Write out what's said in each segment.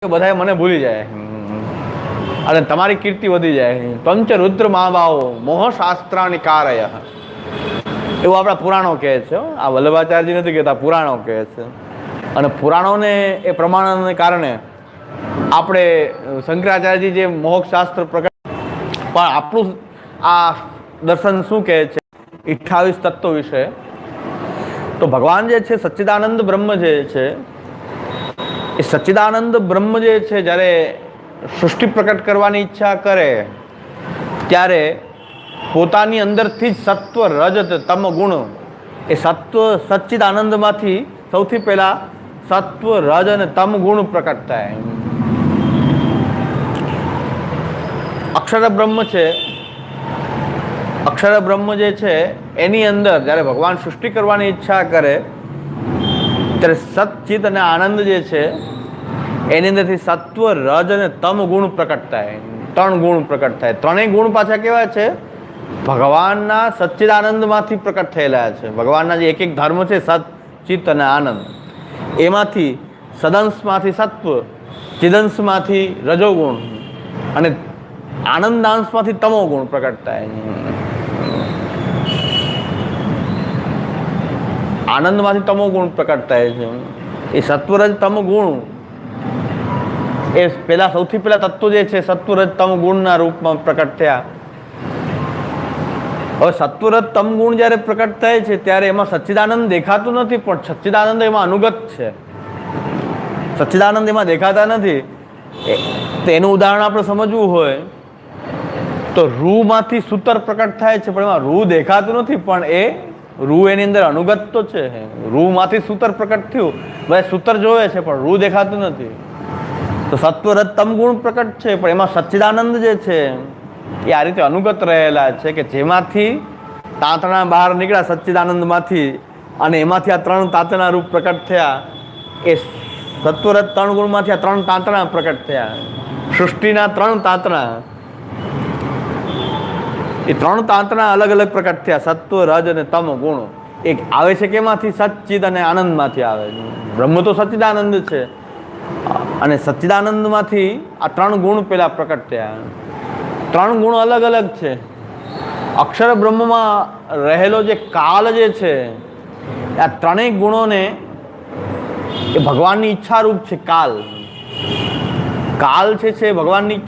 બધા મને ભૂલી જાય અને તમારી કીર્તિ વધી જાય. પંચ રુદ્ર મહાભાવો મોહ શાસ્ત્રાની કારય, એવું આપણા પુરાણો કહે છે. આ વલ્લભાચાર્યજી નથી કહેતા, પુરાણો કહે છે. અને પુરાણોને એ પ્રમાણને કારણે આપણે શંકરાચાર્યજી જે મોક્ષ શાસ્ત્ર પ્રકાર, પણ આપણું આ દર્શન શું કહે છે 28 તત્વો વિશે? તો ભગવાન જે છે સચ્ચિદાનંદ બ્રહ્મ જે છે, એ સચ્ચિદાનંદ બ્રહ્મ જે છે જ્યારે સૃષ્ટિ પ્રકટ કરવાની ઈચ્છા કરે ત્યારે પોતાની અંદરથી જ સત્વ રજત તમ ગુણ, એ સત્વ સચ્ચિદાનંદમાંથી સૌથી પહેલા સત્વ રજ અને તમ ગુણ પ્રકટ થાય. અક્ષર બ્રહ્મ છે, અક્ષર બ્રહ્મ જે છે એની અંદર જ્યારે ભગવાન સૃષ્ટિ કરવાની ઈચ્છા કરે ત્યારે સચ્ચિત અને આનંદ જે છે એની અંદરથી સત્વ રજ અને તમ ગુણ પ્રકટ થાય. 3 ગુણ પ્રકટ થાય. 3 ગુણ પાછા કેવા છે? ભગવાનના સચ્ચિદાનંદમાંથી પ્રકટ થયેલા છે. ભગવાનના જે એક એક ધર્મ છે સત, ચિત્ત અને આનંદ, એમાંથી સદંશમાંથી સત્વ, ચિદંશમાંથી રજોગુણ અને આનંદાંશમાંથી તમો ગુણ પ્રકટ થાય. આનંદમાંથી તમો ગુણ પ્રકટ થાય છે. એ સત્વરજ તમ ગુણ એ પેલા સૌથી પહેલા તત્વો જે છે સત્વરજ તમ ગુણના રૂપમાં પ્રકટ થયા. હવે સત્વરજ તમ ગુણ જ્યારે પ્રકટ થાય છે ત્યારે એમાં સચ્ચિદાનંદ દેખાતું નથી, પણ સચ્ચિદાનંદ એમાં અનુગત છે. સચ્ચિદાનંદ એમાં દેખાતા નથી. તો એનું ઉદાહરણ આપણે સમજવું હોય તો રૂમાંથી સૂતર પ્રકટ થાય છે, પણ એમાં રૂ દેખાતું નથી, પણ એ રૂ એની અંદર અનુગત તો છે. રૂમાંથી સૂતર પ્રકટ થયું, ભાઈ સૂતર જોવે છે પણ રૂ દેખાતું નથી. તો સત્વરજ તમ ગુણ પ્રકટ છે, પણ એમાં સચ્ચિદાનંદ જે છે એ આ રીતે અનુગત રહેલા છે કે જેમાંથી તાંતણા બહાર નીકળ્યા સચ્ચિદાનંદમાંથી, અને એમાંથી આ 3 તાંતણા રૂપ પ્રકટ થયા. એ સત્વરજ 3 ગુણમાંથી આ 3 તાંતણા પ્રકટ થયા. સૃષ્ટિના 3 તાંતણા, એ 3 તાંતણા અલગ અલગ પ્રકટ થયા. સત્વ, રજ અને તમ ગુણ એક આવે છે કેમાંથી? સચ્ચિદ અને આનંદમાંથી આવે છે. બ્રહ્મ તો સચ્ચિદાનંદ છે અને સચ્ચિદાનંદમાંથી આ 3 ગુણ પેલા પ્રકટ થયા. 3 ગુણ અલગ અલગ છે. અક્ષર બ્રહ્મમાં રહેલો જે કાલ જે છે, આ 3 ગુણોને એ ભગવાનની ઈચ્છા રૂપ છે. કાલ છે ભગવાનની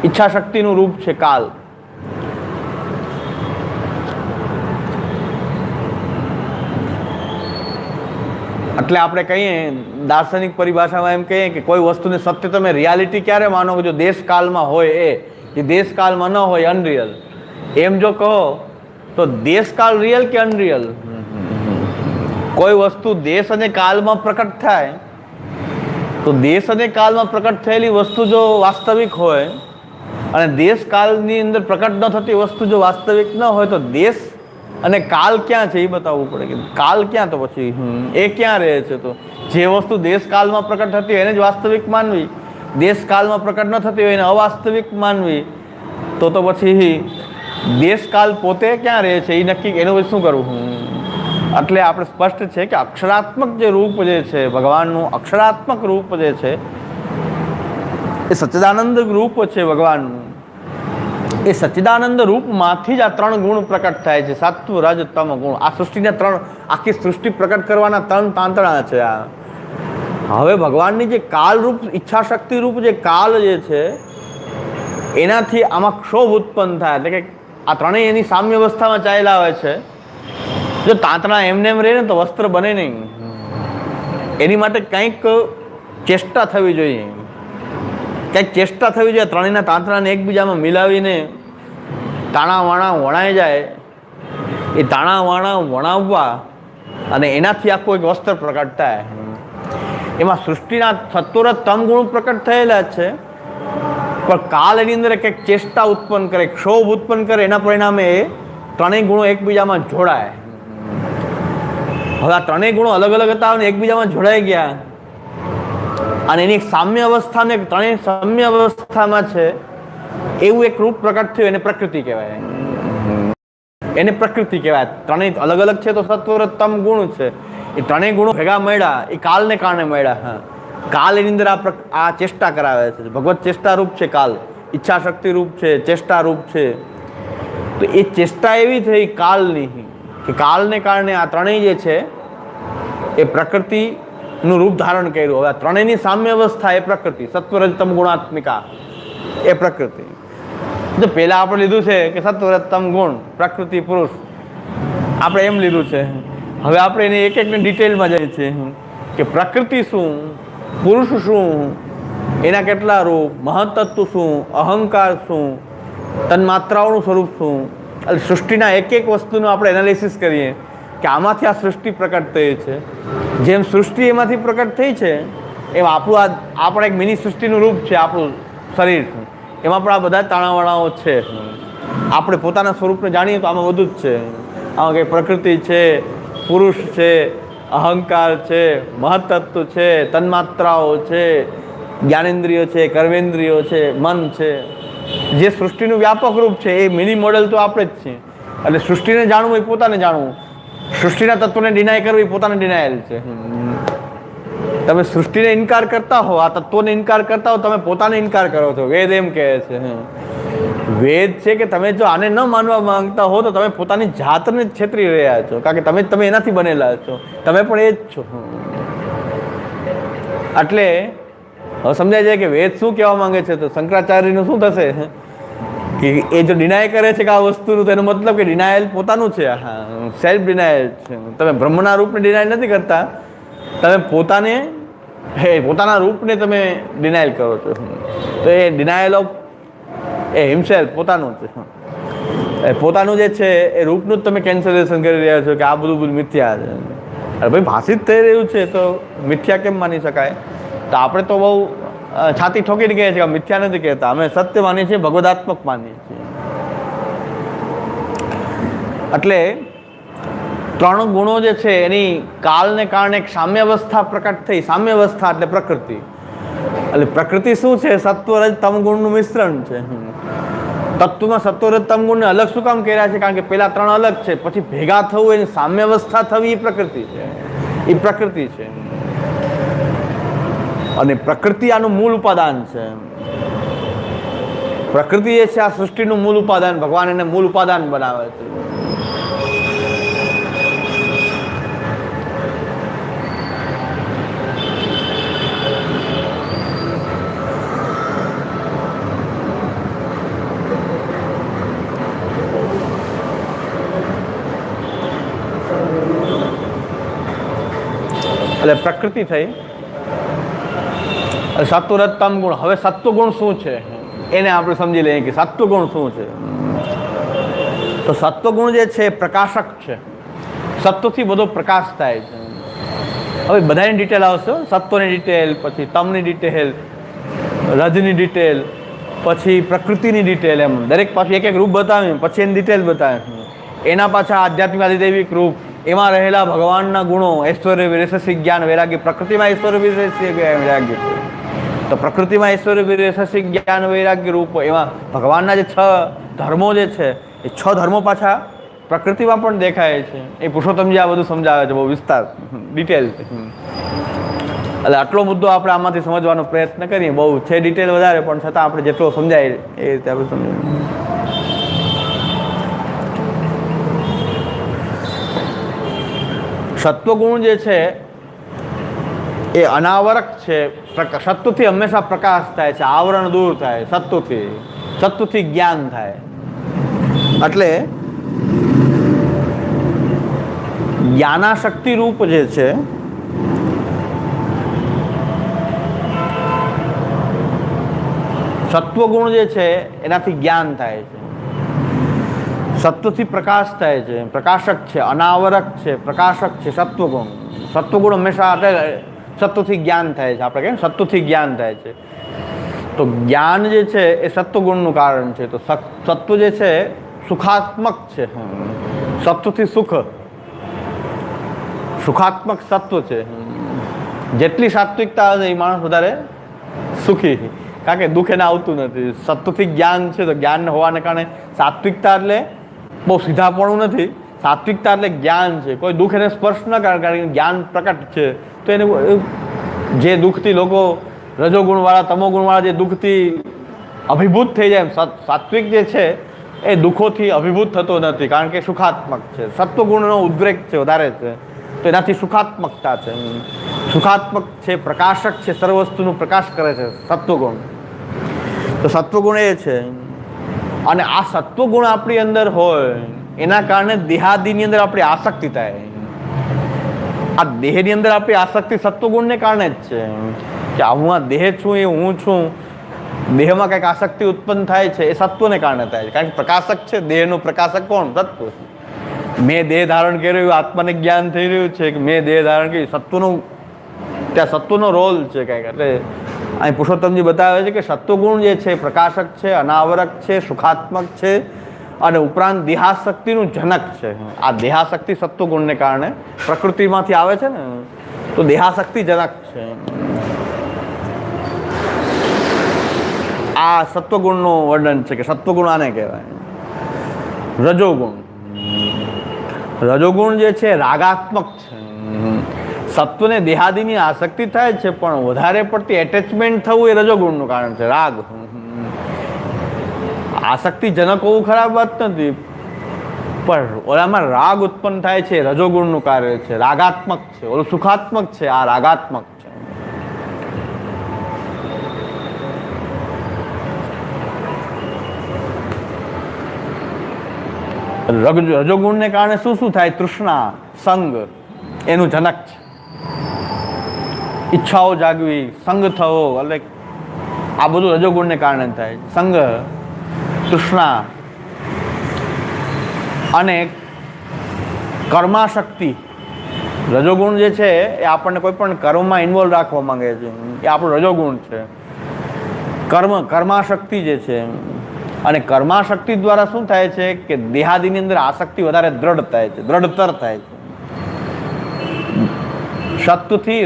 ઈચ્છા શક્તિનું રૂપ છે કાલ. એટલે આપણે કહીએ દાર્શનિક પરિભાષામાં એમ કહીએ કે કોઈ વસ્તુને સત્ય તમે રિયાલિટી ક્યારે માનો કે જો દેશકાલમાં હોય, એ દેશકાલમાં ન હોય અનરિયલ. એમ જો કહો તો દેશકાળ રિયલ કે અનરિયલ? કોઈ વસ્તુ દેશ અને કાલમાં પ્રકટ થાય તો દેશ અને કાલમાં પ્રકટ થયેલી વસ્તુ જો વાસ્તવિક હોય અને દેશકાલની અંદર પ્રકટ ન થતી વસ્તુ જો વાસ્તવિક ન હોય તો દેશ અને કાલ ક્યાં છે એ બતાવવું પડે. કે કાલ ક્યાં, તો પછી એ ક્યાં રહે છે? તો જે વસ્તુ દેશકાલમાં પ્રકટ થતી હોય એને જ વાસ્તવિક માનવી, દેશકાલમાં પ્રકટ ન થતી હોય એને અવાસ્તવિક માનવી. તો પછી દેશકાલ પોતે ક્યાં રહે છે એ નક્કી, એનું પછી શું કરવું? એટલે આપણે સ્પષ્ટ છે કે અક્ષરાત્મક જે રૂપ જે છે ભગવાનનું, અક્ષરાત્મક રૂપ જે છે એ સચ્ચિદાનંદ રૂપ છે ભગવાનનું. એ સચ્ચિદાનંદ રૂપમાંથી જ આ 3 ગુણ પ્રકટ થાય છે. સત્વ, રજ, તમ ગુણ. આ સૃષ્ટિને 3, આખી સૃષ્ટિ પ્રકટ કરવાના 3 તાંતણા છે આ. હવે ભગવાનની જે કાલ રૂપ, ઈચ્છા શક્તિ રૂપ જે કાલ જે છે એનાથી આમાં ક્ષોભ ઉત્પન્ન થાય. એટલે કે આ 3 એની સામ્ય અવસ્થામાં ચાલ્યા આવે છે. જો તાંતણા એમને એમ રહે ને તો વસ્ત્ર બને નહીં. એની માટે કંઈક ચેષ્ટા થવી જોઈએ, કંઈક ચેષ્ટા થવી જોઈએ. 3ના તાંતણાને એકબીજામાં મિલાવીને તાણા વાણા વણાઈ જાય. એ તાણા વાણા વણાવવા અને એનાથી આખું એક વસ્ત્ર પ્રકટ થાય. એમાં સૃષ્ટિના સત્વરજ તમ ગુણ પ્રકટ થયેલા છે, પણ કાલ એની અંદર કંઈક ચેષ્ટા ઉત્પન્ન કરે, ક્ષોભ ઉત્પન્ન કરે. એના પરિણામે એ 3 ગુણો એકબીજામાં જોડાય. હવે આ 3 ગુણો અલગ અલગ હતા અને એકબીજામાં જોડાઈ ગયા અને એની એક સામ્ય અવસ્થાને 3 સામ્ય અવસ્થામાં છે એવું એક રૂપ પ્રકટ થયું. એને પ્રકૃતિ કહેવાય. એને પ્રકૃતિ કહેવાય. 3 અલગ અલગ છે તો સત્વરજ તમ ગુણ છે. એ 3 ગુણો ભેગા મળ્યા, એ કાલને કારણે મળ્યા. કાલ એની અંદર આ ચેષ્ટા કરાવે છે. ભગવત ચેષ્ટા રૂપ છે કાલ, ઈચ્છા શક્તિ રૂપ છે, ચેષ્ટા રૂપ છે. તો એ ચેષ્ટા એવી થઈ કાલની કે કાલને કારણે આ ત્રણેય જે છે એ પ્રકૃતિનું રૂપ ધારણ કર્યું. હવે આ ત્રણેયની સામ્ય અવસ્થા એ પ્રકૃતિ, સત્વરજતમ ગુણાત્મિકા એ પ્રકૃતિ. જો પહેલા આપણે લીધું છે કે સત્વરજતમ ગુણ પ્રકૃતિ પુરુષ, આપણે એમ લીધું છે. હવે આપણે એની એક એકની ડિટેલમાં જઈએ છીએ કે પ્રકૃતિ શું, પુરુષ શું, એના કેટલા રૂપ, મહત્તત્વ શું, અહંકાર શું, તન્માત્રાઓનું સ્વરૂપ શું. એટલે સૃષ્ટિના એક એક વસ્તુનું આપણે એનાલિસિસ કરીએ કે આમાંથી આ સૃષ્ટિ પ્રકટ થઈ છે. જેમ સૃષ્ટિ એમાંથી પ્રકટ થઈ છે એમ આપણું એક મિની સૃષ્ટિનું રૂપ છે આપણું શરીર. એમાં પણ આ બધા તાણાવાણાઓ છે. આપણે પોતાના સ્વરૂપને જાણીએ તો આમાં બધું જ છે. આમાં કંઈ પ્રકૃતિ છે, પુરુષ છે, અહંકાર છે, મહત્તત્વ છે, તન્માત્રાઓ છે, જ્ઞાનેન્દ્રિયો છે, કર્મેન્દ્રિયો છે, મન છે. જે સૃષ્ટિનું વ્યાપક રૂપ છે એ મિની મોડેલ તો આપણે જ છીએ. એટલે સૃષ્ટિને જાણવું એ પોતાને જાણવું, સૃષ્ટિના તત્વોને ડિનાય કરવું એ પોતાને ડિનાયલ છે. તમે સૃષ્ટિને ઇનકાર કરતા હો, આ તત્વોને ઇનકાર કરતા હો, તમે પોતાને ઇનકાર કરો છો. વેદ એમ કહે છે, વેદ છે કે તમે જો આને ન માનવા માંગતા હો તો તમે પોતાની જાતને જ છેતરી રહ્યા છો, કારણ કે તમે એનાથી બનેલા છો, તમે પણ એ જ છો. એટલે હવે સમજાય જાય કે વેદ શું કહેવા માંગે છે. તો શંકરાચાર્યનું શું થશે કે એ જો ડિનાય કરે છે કે આ વસ્તુનું, તો એનો મતલબ કે ડિનાયલ પોતાનું છે. હા, સેલ્ફ ડિનાયલ છે. તમે બ્રહ્મના રૂપને ડિનાયલ નથી કરતા, તમે પોતાના રૂપને તમે ડિનાયલ કરો છો. તો એ ડિનાયલ ઓફ એ હિમસેલ્ફ પોતાનું છે. એ પોતાનું જે છે એ રૂપનું જ તમે કેન્સલેશન કરી રહ્યા છો કે આ બધું મિથ્યા છે. અરે ભાઈ, ભાષિત થઈ રહ્યું છે તો મિથ્યા કેમ માની શકાય? તો આપણે તો બહુ છાતી ઠોકીને કહીએ છીએ કે મિથ્યા નથી કહેતા, અમે સત્ય માનીએ છીએ, ભગવદાત્મક માનીએ છીએ. એટલે ત્રણ ગુણો જે છે એની કાલને કારણે એક સામ્ય અવસ્થા પ્રકટ થઈ. સામ્ય અવસ્થા એટલે પ્રકૃતિ. એટલે પ્રકૃતિ શું છે? સત્વ રજ તમ ગુણનું મિશ્રણ છે. તત્વમાં સત્વ રજ તમ ગુણને અલગ શું કામ કર્યા છે? કારણ કે પેલા ત્રણ અલગ છે, પછી ભેગા થવું એની સામ્ય અવસ્થા થવી એ પ્રકૃતિ છે. એ પ્રકૃતિ છે. અને પ્રકૃતિ આનું મૂળ ઉપાદાન છે. પ્રકૃતિ જે છે આ સૃષ્ટિનું મૂળ ઉપાદાન, ભગવાન એને મૂળ ઉપાદાન બનાવે છે. એટલે પ્રકૃતિ થઈ. સત્વરજતમ ગુણ. હવે સત્વગુણ શું છે એને આપણે સમજી લઈએ કે સત્વગુણ શું છે. તો સત્વગુણ જે છે પ્રકાશક છે. સત્વથી બધો પ્રકાશ થાય છે. હવે બધાની ડિટેલ આવશે. સત્વની ડિટેલ, પછી તમની ડિટેલ, રજની ડિટેલ, પછી પ્રકૃતિની ડિટેલ, એમ દરેક પાછું એક એક રૂપ બતાવ્યું, પછી એની ડિટેલ બતાવે. એના પાછા આધ્યાત્મિક આદિદૈવિક રૂપ, એમાં રહેલા ભગવાનના ગુણો, ઐશ્વર્ય વિરસસિક જ્ઞાન વૈરાગ્ય. પ્રકૃતિમાં ઐશ્વર્ય વિરસસિક વૈરાગ્ય છે. તો પ્રકૃતિમાં ઐશ્વર્ય વિરસસિક જ્ઞાન વૈરાગ્ય રૂપ, એમાં ભગવાનના જે 6 ધર્મો જે છે એ 6 ધર્મો પાછા પ્રકૃતિમાં પણ દેખાય છે. એ પુરુષોત્તમજી આ બધું સમજાવે છે બહુ વિસ્તાર ડિટેલ. એટલે આટલો મુદ્દો આપણે આમાંથી સમજવાનો પ્રયત્ન કરીએ. બહુ છે ડિટેલ વધારે, પણ છતાં આપણે જેટલો સમજાય એ રીતે આપણે સમજીએ. સત્વગુણ જે છે એ અનાવરક છે. સત્વથી હંમેશા પ્રકાશ થાય છે, આવરણ દૂર થાય. સત્વથી જ્ઞાન થાય. એટલે જ્ઞાનાશક્તિ રૂપ જે છે સત્વગુણ જે છે એનાથી જ્ઞાન થાય છે. સત્વથી પ્રકાશ થાય છે, પ્રકાશક છે, અનાવરક છે, પ્રકાશક છે સત્વગુણ. સત્વગુણ હંમેશા સત્વથી જ્ઞાન થાય છે. આપણે કહીએ સત્વથી જ્ઞાન થાય છે. તો જ્ઞાન જે છે એ સત્વગુણનું કારણ છે. તો સત્વ જે છે સુખાત્મક છે. સત્વથી સુખાત્મક સત્વ છે. જેટલી સાત્વિકતા હશે એ માણસ વધારે સુખી, કારણ કે દુઃખ એને આવતું નથી. સત્વથી જ્ઞાન છે તો જ્ઞાન હોવાને કારણે સાત્વિકતા એટલે બહુ સીધાપણું નથી. સાત્વિકતા એટલે જ્ઞાન છે. કોઈ દુઃખ એને સ્પર્શ ન કરે, કારણ કે જ્ઞાન પ્રકટ છે. તો એને જે દુઃખથી લોકો રજોગુણવાળા તમોગુણવાળા જે દુઃખથી અભિભૂત થઈ જાય, સાત્વિક જે છે એ દુઃખોથી અભિભૂત થતો નથી, કારણ કે સુખાત્મક છે. સત્વગુણનો ઉદ્રેક છે વધારે છે, તો એનાથી સુખાત્મકતા છે. સુખાત્મક છે, પ્રકાશક છે, સર્વ વસ્તુનું પ્રકાશ કરે છે સત્વગુણ. તો સત્વગુણ એ છે. અને આ સત્વગુણ આપણી અંદર હોય એના કારણે દેહાદિની અંદર આપણી આસક્તિ થાય. આ દેહની અંદર આપણી આસક્તિ સત્વગુણને કારણે જ છે કે હું આ દેહ છું, એ હું છું. દેહમાં કંઈક આસક્તિ ઉત્પન્ન થાય છે, એ સત્વને કારણે થાય છે, કારણ કે પ્રકાશક છે. દેહનું પ્રકાશક કોણ? સત્વ. મેં દેહ ધારણ કર્યું, આત્માને જ્ઞાન થઈ રહ્યું છે કે મેં દેહ ધારણ કર્યું. સત્વનું ત્યાં સત્વનો રોલ છે કંઈક. એટલે અહીં પુરુષોત્તમજી બતાવે છે કે સત્વગુણ જે છે પ્રકાશક છે, અનાવરક છે, સુખાત્મક છે અને ઉપરાંત દેહાશક્તિનું જનક છે. આ દેહાશક્તિ સત્વગુણને કારણે પ્રકૃતિમાંથી આવે છે ને, તો દેહાશક્તિ જનક છે. આ સત્વગુણનું વર્ણન છે કે સત્વગુણ આને કહેવાય. રજોગુણ, રજોગુણ જે છે રાગાત્મક છે. સત્વને દેહાદિની આસક્તિ થાય છે, પણ વધારે પડતી એટેચમેન્ટ થવું એ રજોગુણનું કારણ છે. રાગ, આસક્તિજનક હોવું ખરાબ વાત નથી, પણ ઓલામાં રાગ ઉત્પન્ન થાય છે, રજોગુણનું કાર્ય છે. રાગાત્મક છે, ઓલું સુખાત્મક છે, આ રાગાત્મક છે. રજોગુણને કારણે શું શું થાય? તૃષ્ણા, સંગ એનું જનક છે. ઈચ્છાઓ જાગવી, સંગ થવો, એટલે આ બધું રજોગુણને કારણે થાય. સંગ, તૃષ્ણા અને કર્માશક્તિ. રજોગુણ જે છે એ આપણને કોઈ પણ કર્મમાં ઇન્વોલ્વ રાખવા માંગે છે, એ આપણું રજોગુણ છે. કર્માશક્તિ જે છે, અને કર્માશક્તિ દ્વારા શું થાય છે કે દેહાદિની અંદર આસક્તિ વધારે દ્રઢ થાય છે, દ્રઢતર થાય છે. સત્વથી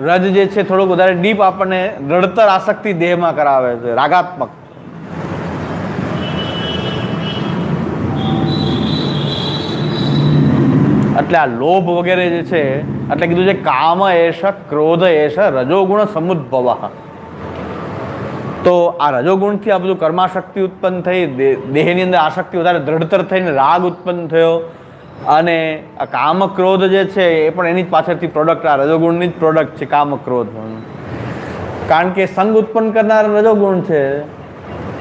રજ જે છે થોડુંક વધારે ડીપ આપણને દ્રઢતર આસક્તિ દેહમાં કરાવે છે, રાગાત્મક. એટલે આ લોભ વગેરે જે છે, એટલે કીધું છે કામ એશ, ક્રોધ એશ, રજોગુણ સમુદ્ભવ. તો આ રજોગુણથી આ બધું કર્માશક્તિ ઉત્પન્ન થઈ, દેહની અંદર આસક્તિ વધારે દ્રઢતર થઈને રાગ ઉત્પન્ન થયો. અને આ કામ ક્રોધ જે છે એ પણ એની જ પાછળથી પ્રોડક્ટ, આ રજોગુણની જ પ્રોડક્ટ છે કામ ક્રોધ. કારણ કે સંગ ઉત્પન્ન કરનાર રજોગુણ છે.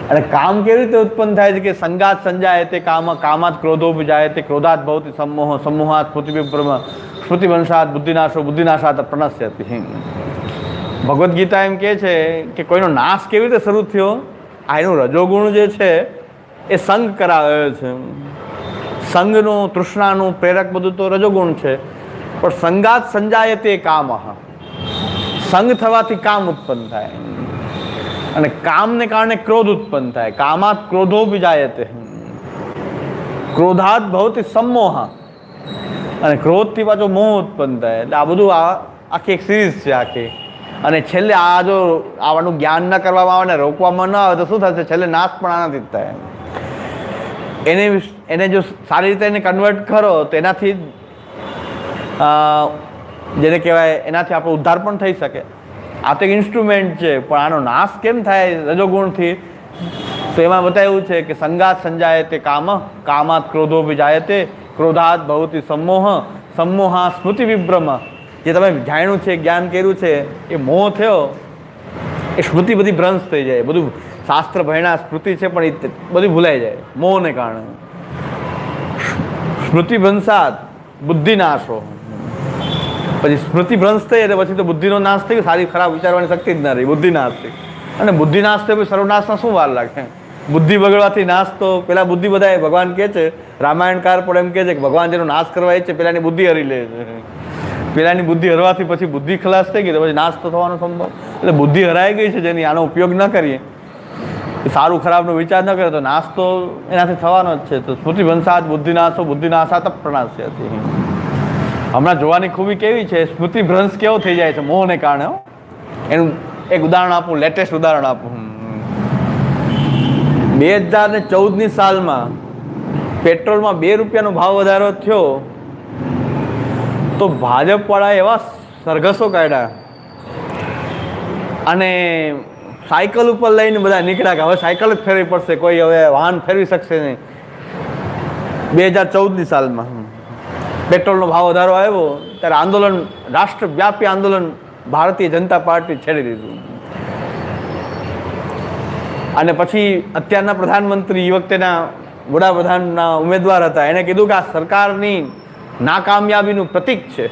અને કામ કેવી રીતે ઉત્પન્ન થાય છે કે સંગાત સંજાય તે કામ, કામાત ક્રોધોપજાય તે, ક્રોધાત ભવતિ સમોહ, સમૂહાત સ્મૃતિભ્રમ, સ્મૃતિવંશાત બુદ્ધિનાશો, બુદ્ધિનાશાત પ્રણશ્યતિ. ભગવદ્ ગીતા એમ કહે છે કે કોઈનો નાશ કેવી રીતે શરૂ થયો? આ એનું રજોગુણ જે છે એ સંગ કરાવે છે. સંગનું, તૃષ્ણાનું પ્રેરક બધું તો રજોગુણ છે, પણ સંગાત સંજાય તે કામ, સંગ થવાથી કામ ઉત્પન્ન થાય. અને કામને કારણે ક્રોધ ઉત્પન્ન થાય. કામાત ક્રોધો વિજાયતે, ક્રોધાત ભવતિ સમોહ, અને ક્રોધથી પાછો મોહ ઉત્પન્ન થાય. એટલે આ બધું આખી એક સિરીઝ છે આખી. અને છેલ્લે આ જો આવાનું જ્ઞાન ન કરવામાં આવે ને રોકવામાં ન આવે તો શું થશે? છેલ્લે નાશ પણ આનાથી જ થાય. એને જો સારી રીતે એને કન્વર્ટ કરો તો એનાથી જેને કહેવાય એનાથી આપણો ઉદ્ધાર પણ થઈ શકે. આ તો એક ઇન્સ્ટ્રુમેન્ટ છે, પણ આનો નાશ કેમ થાય રજોગુણથી? તો એમાં બતાવ્યું છે કે સંગાત સંજાય તે કામ, કામાત ક્રોધો વિજાય તે, ક્રોધાત ભવતિ સમોહ, સમોહા સ્મૃતિ વિભ્રમ. જે તમે જાણ્યું છે, જ્ઞાન કર્યું છે, એ મોહ થયો, એ સ્મૃતિ બધી ભ્રંશ થઈ જાય. બધું શાસ્ત્ર ભણ્યા સ્મૃતિ છે પણ એ બધી ભૂલાઈ જાય મોહને કારણે. સ્મૃતિ ભ્રંશાત બુદ્ધિ નાશો. પછી સ્મૃતિ ભ્રંશ થઈ એટલે પછી તો બુદ્ધિનો નાશ થઈ ગયો. સારી ખરાબ વિચારવાની શક્તિ જ ના રહી, બુદ્ધિ નાશ થઈ. અને બુદ્ધિ નાશ થઈ સર્વનાશમાં શું વાર લાગે? બુદ્ધિ બગડવાથી નાશ તો પેલા બુદ્ધિ બધા ભગવાન કહે છે, રામાયણકાર પણ એમ કહે છે કે ભગવાન જેનો નાશ કરવા ઈચ્છે પેલાની બુદ્ધિ હરી લે છે. પેલાની બુદ્ધિ હરવાથી પછી બુદ્ધિ ખલાસ થઈ ગઈ તો પછી નાશ તો થવાનો સંભવ. એટલે બુદ્ધિ હરાઈ ગઈ છે, જેની આનો ઉપયોગ ન કરીએ, સારું ખરાબનો વિચાર ન કરે તો નાશ તો એનાથી થવાનો જ છે. તો સ્મૃતિ ભંસાત બુદ્ધિનાશો, બુદ્ધિનાશાત પ્રણાશ્ય. હમણાં જોવાની ખૂબી કેવી છે, સ્મૃતિ ભ્રંશ કેવો થઈ જાય છે મોહને કારણે. એનું એક ઉદાહરણ આપું, લેટેસ્ટ ઉદાહરણ આપું. 2014ની સાલમાં પેટ્રોલમાં 2 રૂપિયાનો ભાવ વધારો થયો તો ભાજપવાળાએ એવા સરઘસો કાઢ્યા અને સાયકલ ઉપર લઈને બધા નીકળ્યા કે હવે સાયકલ જ ફેરવી પડશે, કોઈ હવે વાહન ફેરવી શકશે નહીં. 2014ની સાલમાં પેટ્રોલનો ભાવ વધારો આવ્યો ત્યારે આંદોલન, રાષ્ટ્રવ્યાપી આંદોલન ભારતીય જનતા પાર્ટી છેડી દીધું. અને પછી અત્યારના પ્રધાનમંત્રી, એ વખતેના વડાપ્રધાનના ઉમેદવાર હતા, એણે કીધું કે આ સરકારની નાકામયાબીનું પ્રતીક છે.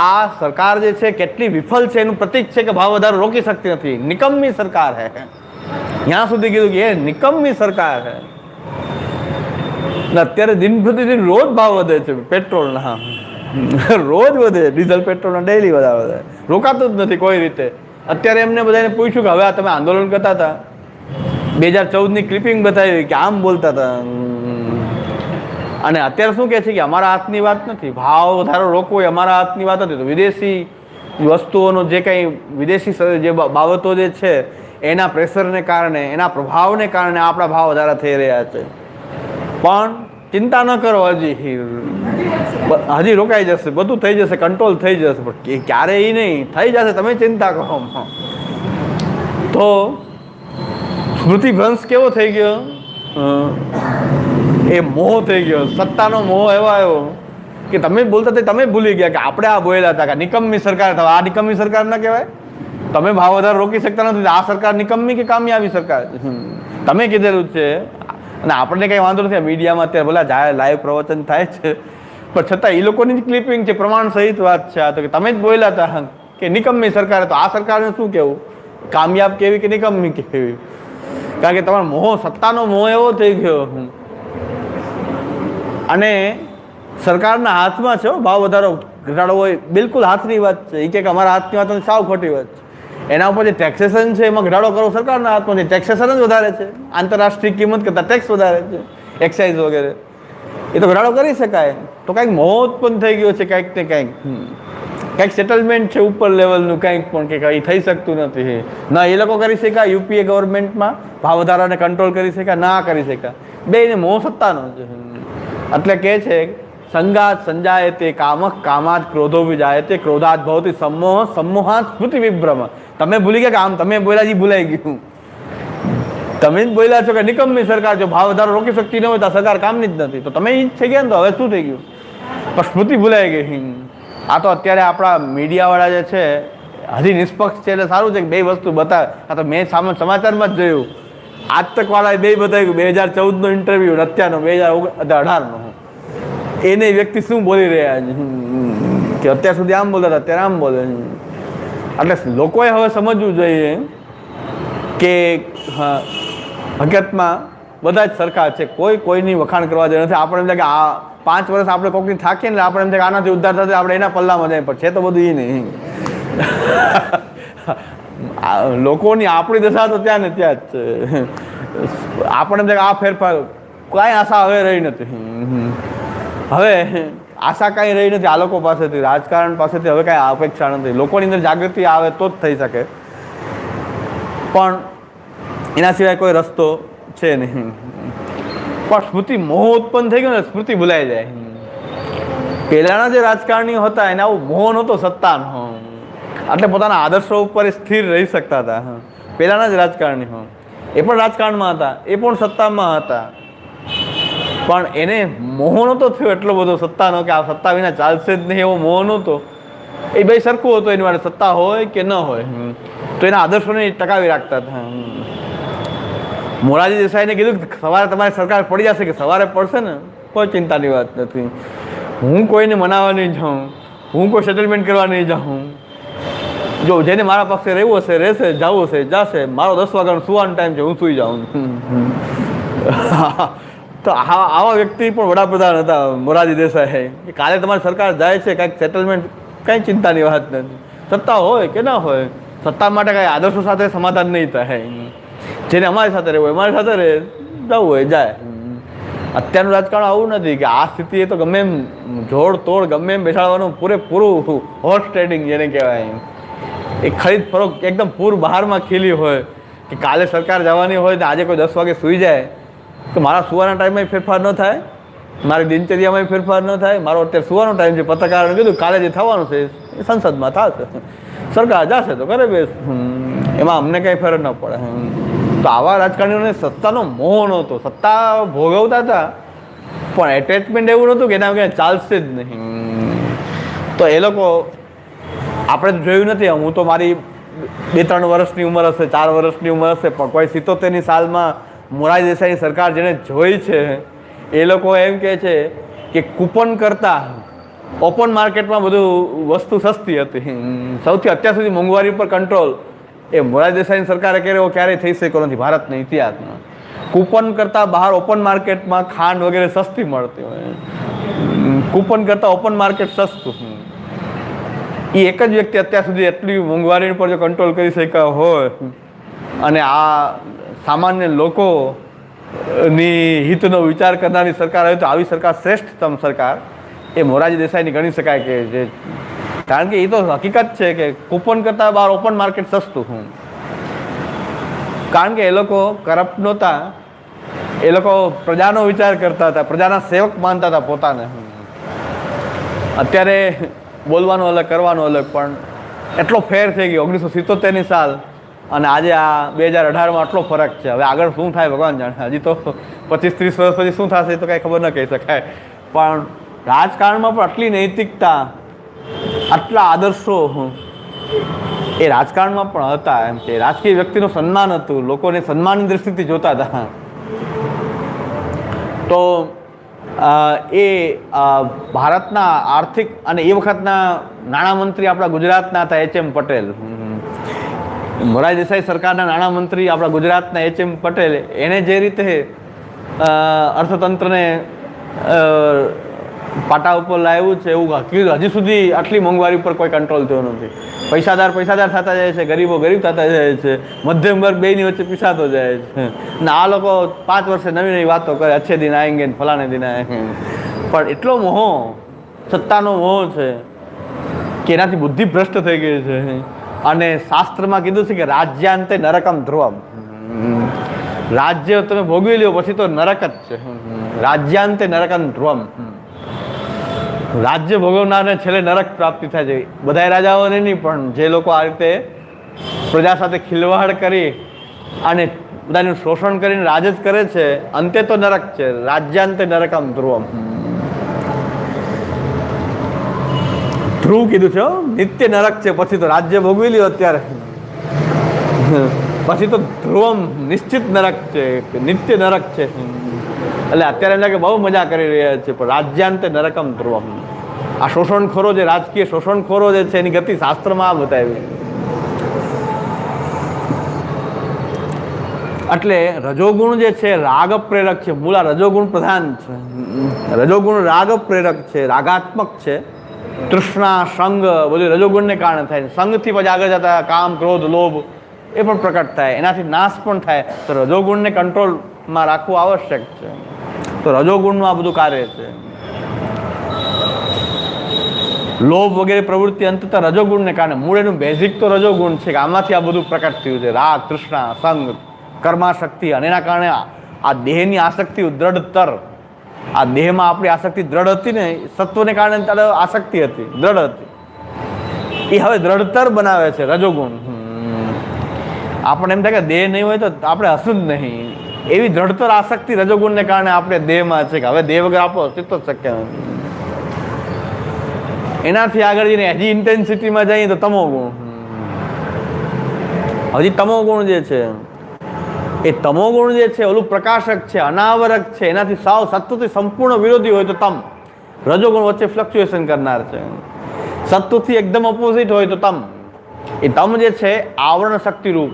આ સરકાર જે છે કેટલી વિફલ છે એનું પ્રતીક છે કે ભાવ વધારો રોકી શકતી નથી, નિકમ્મી સરકાર હે. ત્યાં સુધી કીધું કે એ નિકમ્મી સરકાર હે. અત્યારે દિન પ્રતિદિન રોજ ભાવ વધે છે પેટ્રોલના, રોજ વધે, ડીઝલ પેટ્રોલના ડેઈલી વધારો વધે, રોકાતું જ નથી કોઈ રીતે. અત્યારે એમને બધાને પૂછ્યું કે હવે આ તમે આંદોલન કરતા હતા, 2014ની ક્લિપિંગ બતાવી કે આમ બોલતા હતા, અને અત્યારે શું કહે છે કે અમારા હાથની વાત નથી, ભાવ વધારો રોકવો એ અમારા હાથની વાત નથી. તો વિદેશી વસ્તુઓનો જે કંઈ વિદેશી જે બાબતો જે છે એના પ્રેશરને કારણે, એના પ્રભાવને કારણે આપણા ભાવ વધારા થઈ રહ્યા છે. પણ ચિંતા ન કરો, હજી રોકાઈ જશે, બધું થઈ જશે, કંટ્રોલ થઈ જશે. પણ ક્યારેય નહીં થઈ જશે, તમે ચિંતા કરો. તો સ્મૃતિભ્રંશ કેવો થઈ ગયો? એ મોહ થઈ ગયો, સત્તાનો મોહ એવો આવ્યો કે તમે બોલતા હતા, તમે ભૂલી ગયા કે આપણે આ બોલેલા હતા કે નિકમ્મી સરકાર. આ નિકમ્મી સરકાર ના કહેવાય? તમે ભાવ વધારો રોકી શકતા નથી, આ સરકાર નિકમ્મી કે કામયાબી સરકાર? તમે કીધેલું છે. અને આપણને કંઈ વાંધો નથી, મીડિયામાં અત્યારે બોલા જાય, લાઈવ પ્રવચન થાય છે, પણ છતાં એ લોકોની જ ક્લિપિંગ છે, પ્રમાણ સહિત વાત છે. આ તો કે તમે જ બોલ્યા હતા કે નિકમ્મી સરકાર, તો આ સરકારને શું કહેવું, કામયાબ કેવી કે નિકમ્મી કેવી? કારણ કે તમારો મોહ, સત્તાનો મોહ એવો થઈ ગયો. અને સરકારના હાથમાં છે ભાવ વધારો ઘટાડવો હોય, બિલકુલ હાથની વાત છે. એ કે અમારા હાથની વાત નથી, સાવ ખોટી વાત છે. એના ઉપર જે ટેક્સેશન છે એમાં ઘટાડો કરવો સરકારના હાથમાં છે. ટેક્સેશન જ વધારે છે, આંતરરાષ્ટ્રીય કિંમત કરતાં ટેક્સ વધારે છે, એક્સાઇઝ વગેરે. એ તો ઘટાડો કરી શકાય. તો કંઈક મોહ ઉત્પન્ન થઈ ગયો છે, કંઈક ને કંઈક સેટલમેન્ટ છે ઉપર લેવલનું, કંઈક પણ કે કંઈ થઈ શકતું નથી. ના એ લોકો કરી શકાય, યુપીએ ગવર્મેન્ટમાં ભાવ વધારાને કંટ્રોલ કરી શકાય, ના કરી શકાય. બેયને મોહ સત્તાનો છે. એટલે કે છે સંગાત સંજાયતે કામઃ, કામાત ક્રોધો વિજાયતે, ક્રોધાત ભવતિ सम्मोह, सम्मोहात् સ્મૃતિ વિભ્રમ. તમે ભૂલી ગયા કે આમ તમે બોલ્યા જ ભૂલાઈ ગયું. તમે જ બોલ્યા છો કે નિકમ્મી સરકાર, જો ભાવ વધારો રોકી શકતી ન હોય તો સરકાર કામની જ નથી. તો તમે જ થઈ ગયા ને, તો હવે શું થઈ ગયું? પણ સ્મૃતિ ભૂલાઈ ગઈ. આ તો અત્યારે આપણા મીડિયાવાળા જે છે હજી નિષ્પક્ષ છે એટલે સારું છે કે બે વસ્તુ બતાવે. આ તો મેં સમાચારમાં જ જોયું, આજ તકવાળાએ બે બતાવ્યું, 2014નો ઇન્ટરવ્યુ, અત્યારનો 2018નો. એને વ્યક્તિ શું બોલી રહ્યા છે કે અત્યાર સુધી આમ બોલતા હતા, અત્યારે આમ બોલે. એટલે લોકોએ હવે સમજવું જોઈએ કે હા, હકીકતમાં બધા જ સરખા છે, કોઈની વખાણ કરવા જેવું નથી. આપણે એમ થાય કે આ 5 વર્ષ આપણે કોઈકની થાકીએ ને આપણે એમ થાય કે આનાથી ઉદ્ધાર થશે, આપણે એના પલ્લામાં જાય, પણ છે તો બધું એ નહીં. લોકોની આપણી દશા તો ત્યાં ને ત્યાં જ છે. આપણે એમ થાય કે આ ફેરફાર, કાંઈ આશા હવે રહી નથી. હવે આશા કાંઈ રહી નથી આ લોકો પાસેથી, રાજકારણ પાસેથી હવે કાંઈ અપેક્ષા નથી. લોકોની અંદર જાગૃતિ આવે તો જ થઈ શકે, પણ એના સિવાય કોઈ રસ્તો છે નહીં. પણ સ્મૃતિ મોહ ઉત્પન્ન થઈ ગયો ને, સ્મૃતિ ભૂલાઈ જાય. પહેલાના જે રાજકારણીઓ હતા એને આવું મોહ નહોતો સત્તાનો, એટલે પોતાના આદર્શો ઉપર સ્થિર રહી શકતા હતા. પહેલાના જ રાજકારણીઓ એ પણ રાજકારણમાં હતા, એ પણ સત્તામાં હતા, પણ એને મોહ નહોતો થયો એટલો બધો સત્તાનો કે આ સત્તા વિના ચાલશે જ નહીં, એવો મોહ નહોતો. એ બે સરખું હતું એની માટે, સત્તા હોય કે ન હોય, તો એના આદર્શોને ટકાવી રાખતા હતા. મોરારજી દેસાઈને કીધું કે સવારે તમારી સરકાર પડી જશે, કે સવારે પડશે ને કોઈ ચિંતાની વાત નથી, હું કોઈને મનાવવા નહીં જાઉં, હું કોઈ સેટલમેન્ટ કરવા નહીં જાઉં, જો જેને મારા પક્ષે રહેવું હશે રહેશે, જવું હશે જશે, મારો 10 વાગ્યાનો સુવાનો ટાઈમ છે, હું સૂઈ જાઉં. તો આવા વ્યક્તિ પણ વડાપ્રધાન હતા મોરારજી દેસાઈ, કે કાલે તમારી સરકાર જાય છે, કાંઈક સેટલમેન્ટ, કાંઈ ચિંતાની વાત નથી. સત્તા હોય કે ના હોય, સત્તા માટે કાંઈ આદર્શો સાથે સમાધાન નહીં થાય. જેને અમારી સાથે રહેવું હોય અમારી સાથે રહે, જવું હોય જાય. અત્યારનું રાજકારણ આવું નથી કે આ સ્થિતિએ તો ગમે એમ જોડ તોડ ગમે એમ બેસાડવાનું પૂરેપૂરું હોર્સ ટ્રેડિંગ જેને કહેવાય, એ ખરીદ ફરોખ એકદમ પૂર બહારમાં ખીલી હોય કે કાલે સરકાર જવાની હોય ને આજે કોઈ 10 વાગે સૂઈ જાય તો મારા સુવાના ટાઈમમાં ફેરફાર ન થાય, મારી દિનચર્યામાં ફેરફાર ન થાય, મારો અત્યારે સુવાનો ટાઈમ છે, પત્રકારોને કીધું કાલે જે થવાનું છે એ એ સંસદમાં થશે, સરકાર જશે તો કરે બેસ, એમાં અમને કંઈ ફરક ન પડે. તો આવા રાજકારણીઓને સત્તાનો મોહ નહોતો, સત્તા ભોગવતા હતા પણ એટેચમેન્ટ એવું નહોતું કે એના વગર ચાલશે જ નહીં. તો એ લોકો આપણે જોયું નથી, હું તો મારી 2-3 વર્ષની ઉંમર હશે, 4 વર્ષની ઉંમર હશે, પણ કોઈ 77ની સાલમાં મોરારજી દેસાઈની સરકાર જેને જોઈ છે એ લોકો એમ કહે છે કે કૂપન કરતાં ઓપન માર્કેટમાં બધું વસ્તુ સસ્તી હતી. સૌથી અત્યાર સુધી મોંઘવારી પર કંટ્રોલ એ મોરારજી દેસાઈની સરકારે ક્યારેય થઈ શક્યો નથી ભારતના ઇતિહાસમાં. કૂપન કરતાં બહાર ઓપન માર્કેટમાં ખાંડ વગેરે સસ્તી મળતી હોય, કૂપન કરતાં ઓપન માર્કેટ સસ્તું. એ એક જ વ્યક્તિ અત્યાર સુધી એટલી મોંઘવારી પર જો કંટ્રોલ કરી શક્યા હોય અને આ સામાન્ય લોકોની હિતનો વિચાર કરનારી સરકાર હોય તો આવી સરકાર શ્રેષ્ઠતમ સરકાર એ મોરારજી દેસાઈની ગણી શકાય. કે જે કારણ કે એ તો હકીકત છે કે કૂપન કરતાં બહાર ઓપન માર્કેટ સસ્તું. કારણ કે એ લોકો કરપ્ટ નહોતા, એ લોકો પ્રજાનો વિચાર કરતા હતા, પ્રજાના સેવક માનતા હતા પોતાને. અત્યારે બોલવાનું અલગ, કરવાનું અલગ, પણ એટલો ફેર થઈ ગયો 1977ની સાલ અને આજે આ 2018માં આટલો ફરક છે. હવે આગળ શું થાય ભગવાન જાણે, હજી તો 25-30 વર્ષ પછી શું થશે તો કાંઈ ખબર ન કહી શકાય. પણ રાજકારણમાં પણ આટલી નૈતિકતા, આટલા આદર્શો એ રાજકારણમાં પણ હતા. એમ કે રાજકીય વ્યક્તિનું સન્માન હતું, લોકોને સન્માનની દૃષ્ટિથી જોતા હતા. તો એ ભારતના આર્થિક અને એ વખતના નાણામંત્રી આપણા ગુજરાતના હતા H.M. પટેલ. મોરારજી દેસાઈ સરકારના નાણામંત્રી આપણા ગુજરાતના H.M. પટેલ, એણે જે રીતે અર્થતંત્રને પાટા ઉપર લાવ્યું છે એવું હજી સુધી આટલી મોંઘવારી ઉપર કોઈ કંટ્રોલ થયો નથી. પૈસાદાર થતા જાય છે, ગરીબો ગરીબ થતા જાય છે, મધ્યમ વર્ગ બેની વચ્ચે પીસાતો જાય છે. ને આ લોકો 5 વર્ષે નવી નવી વાતો કરે, અચ્છે દિન આએંગે ને ફલાણે દિન આએંગે. પણ એટલો મોહ, સત્તાનો મોહ છે કે એનાથી બુદ્ધિ ભ્રષ્ટ થઈ ગઈ છે. અને શાસ્ત્રમાં કીધું છે કે રાજ્યાંતે નરકમ ધ્રુવમ, રાજ્ય તમે ભોગવી લ્યો પછી તો નરક જ છે. રાજ્યાંતે નરકમ ધ્રુવમ, રાજ્ય ભોગવનારને છેલ્લે નરક પ્રાપ્તિ થાય છે. બધા રાજાઓને નહીં, પણ જે લોકો આ રીતે પ્રજા સાથે ખિલવાડ કરી અને બધાનું શોષણ કરીને રાજ જ કરે છે, અંતે તો નરક છે. રાજ્યાંતે નરકમ ધ્રુવમ, ધ્રુવ કીધું છે, નિત્ય નરક છે. પછી તો રાજ્ય ભોગવી લ્યો અત્યારે, પછી તો ધ્રુવમ નિશ્ચિત નરક છે, નિત્ય નરક છે. એટલે અત્યારે એમ લાગે બહુ મજા કરી રહ્યા છે, પણ રાજ્યાંતે નરકમ ધ્રુવમ. આ શોષણખોરો, જે રાજકીય શોષણખોરો જે છે એની ગતિ શાસ્ત્રમાં આ બતાવી. એટલે રજોગુણ જે છે રાગ પ્રેરક છે, મૂળ રજોગુણ પ્રધાન છે. રજોગુણ રાગ પ્રેરક છે, રાગાત્મક છે. તૃષ્ણા, સંગ બધું રજોગુણને કારણે થાય. સંગથી પછી આગળ જતા કામ, ક્રોધ, લોભ એ પણ પ્રકટ થાય, એનાથી નાશ પણ થાય. તો રજોગુણને કંટ્રોલમાં રાખવું આવશ્યક છે. તો રજોગુણનું આ બધું કાર્ય છે. લોભ વગેરે પ્રવૃત્તિ અંતતઃ રજોગુણને કારણે, મૂળ એનું બેઝિક તો રજોગુણ છે કે આમાંથી આ બધું પ્રકટ થયું છે. રાગ, તૃષ્ણા, સંગ, કર્માશક્તિ, અને એના કારણે આ દેહની આસક્તિ દ્રઢતર, આ દેહમાં આપણી આસક્તિ દ્રઢ હતી ને, સત્વને કારણે ત્યારે આસક્તિ હતી, દ્રઢ હતી, એ હવે દ્રઢતર બનાવે છે રજોગુણ. આપણે એમ થાય કે દેહ નહીં હોય તો આપણે હશું જ નહીં, એવી દ્રઢતર આસક્તિ રજોગુણને કારણે આપણે દેહમાં છે કે હવે દેહ વગર આપણું અસ્તિત્વ શક્ય નથી. એનાથી આગળ જઈને હજી ઇન્ટેન્સિટીમાં જઈએ તો તમોગુણ. હજી તમોગુણ જે છે એ તમોગુણ જે છે ઓલું પ્રકાશક છે, અનાવરક છે. એનાથી સાવ સત્વથી સંપૂર્ણ વિરોધી હોય તો તમ. રજોગુણ વચ્ચે ફ્લક્ચ્યુએશન કરનાર છે. સત્વથી એકદમ ઓપોઝિટ હોય તો તમ. એ તમ જે છે આવરણ શક્તિ રૂપ,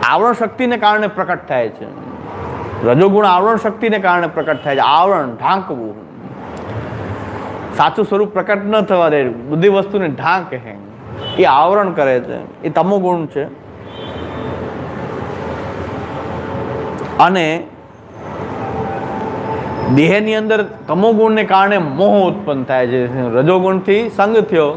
આવરણ શક્તિને કારણે પ્રકટ થાય છે. રજોગુણ આવરણ શક્તિને કારણે પ્રકટ થાય છે. આવરણ, ઢાંકવું, સાચું સ્વરૂપ પ્રકટ ન થવા દે, બધી વસ્તુને ઢાંકે, એ આવરણ કરે છે, એ તમોગુણ છે. અને દેહની અંદર તમોગુણને કારણે મોહ ઉત્પન્ન થાય છે. રજોગુણથી સંગ થયો,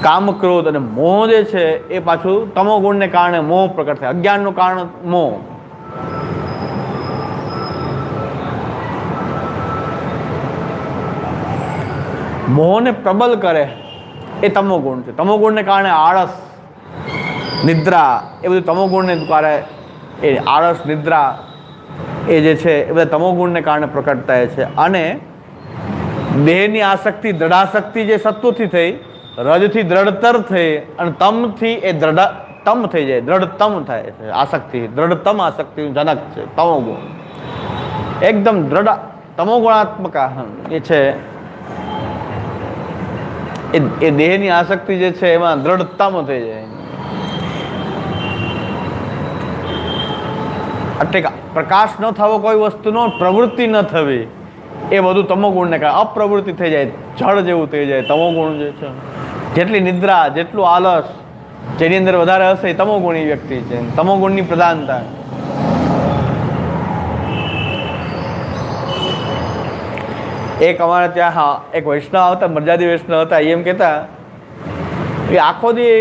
કામ, ક્રોધ, અને મોહ જે છે એ પાછું તમોગુણને કારણે મોહ પ્રકટ થાય. અજ્ઞાનનું કારણ મોહ. મોહને પ્રબલ કરે એ તમોગુણ છે. તમોગુણને કારણે આળસ, નિદ્રા, એ બધું તમોગુણને કારણે, એ આળસ, નિદ્રા એ જે છે એ બધા તમોગુણને કારણે પ્રકટ થાય છે. અને દેહની આસક્તિ, દ્રઢાશક્તિ જે સત્વથી થઈ, રજથી દ્રઢતર થઈ, અને તમથી એ તમ થઈ જાય, દ્રઢતમ થાય છે. આસક્તિ દ્રઢતમ આસક્તિનું જનક છે તમોગુણ. એકદમ દ્રઢ તમોગુણાત્મક એ છે, એ દેહની આસક્તિ જે છે એમાં દ્રઢતમ થઈ જાય. એટલે પ્રકાશ ન થવો કોઈ વસ્તુનો, પ્રવૃત્તિ ન થવી, એ બધું તમોગુણને કારણે અપ્રવૃત્તિ થઈ જાય, જળ જેવું થઈ જાય તમોગુણ જે છે. જેટલી નિદ્રા, જેટલું આલસ, જેની અંદર વધારે હશે એ તમોગુણી વ્યક્તિ છે. તમોગુણની પ્રધાનતા. એક અમારે ત્યાં એક વૈષ્ણવ હતા, મર્યાદી વૈષ્ણવ હતા, એમ કહેતા એ આખો દી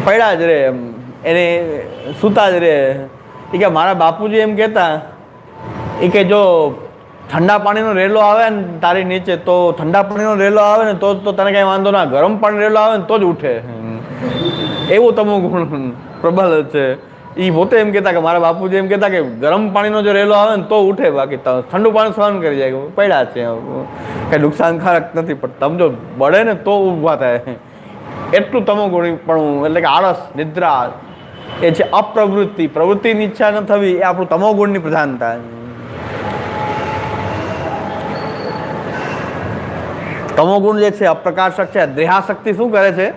પડ્યા જ રે, એને સૂતા જ રે. એ કે મારા બાપુજી એમ કહેતા એ કે જો ઠંડા પાણીનો રેલો આવે ને તારી નીચે, તો ઠંડા પાણીનો રેલો આવે ને તો તને કાંઈ વાંધો ના, ગરમ પાણી રેલો આવે ને તો જ ઉઠે. એવું તમોગુણ પ્રબલ છે. એ પોતે એમ કહેતા કે મારા બાપુજી એમ કહેતા કે ગરમ પાણીનો જો રેલો આવે ને તો ઉઠે, બાકી ઠંડુ પાણી સહન કરી જાય, પડ્યા છે, કંઈ નુકસાનકારક નથી, પણ તમે જો બળે ને તો ઊભા થાય. એટલું તમોગુણી પણ, એટલે કે આળસ, નિદ્રા એ છે અપ્રવૃત્તિ, પ્રવૃત્તિની ઈચ્છા ન થવી, એ આપણું તમોગુણની પ્રધાનતા. તમોગુણ જે છે અપ્રકાશક છે. દેહાશક્તિ શું કરે છે?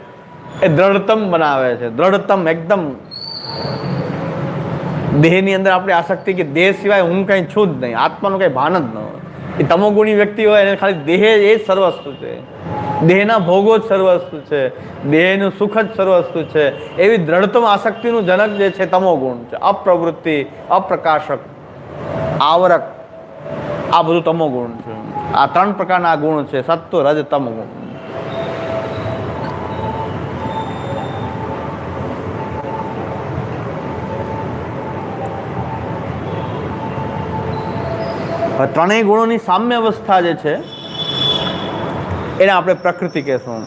એ દ્રઢતમ બનાવે છે. દ્રઢતમ એકદમ દેહની અંદર આપણી આસક્તિ કે દેહ સિવાય હું કંઈ છું જ નહીં, આત્માનું કંઈ ભાન જ ન હોય. એ તમોગુણી વ્યક્તિ હોય એને ખાલી દેહ એ જ સર્વસ્તુ છે, દેહના ભોગો જ સર્વસ્તુ છે, દેહનું સુખ જ સર્વસ્તુ છે. એવી દ્રઢતમ આસક્તિનું જનક જે છે તમોગુણ છે. અપ્રવૃત્તિ, અપ્રકાશક, આવરક, આ બધું તમોગુણ છે. આ ત્રણ પ્રકારના ગુણ છે, સત્વ, રજ, તમોગુણ. ત્રણેય ગુણોની સામ્ય અવસ્થા જે છે એને આપણે પ્રકૃતિ કહેશું.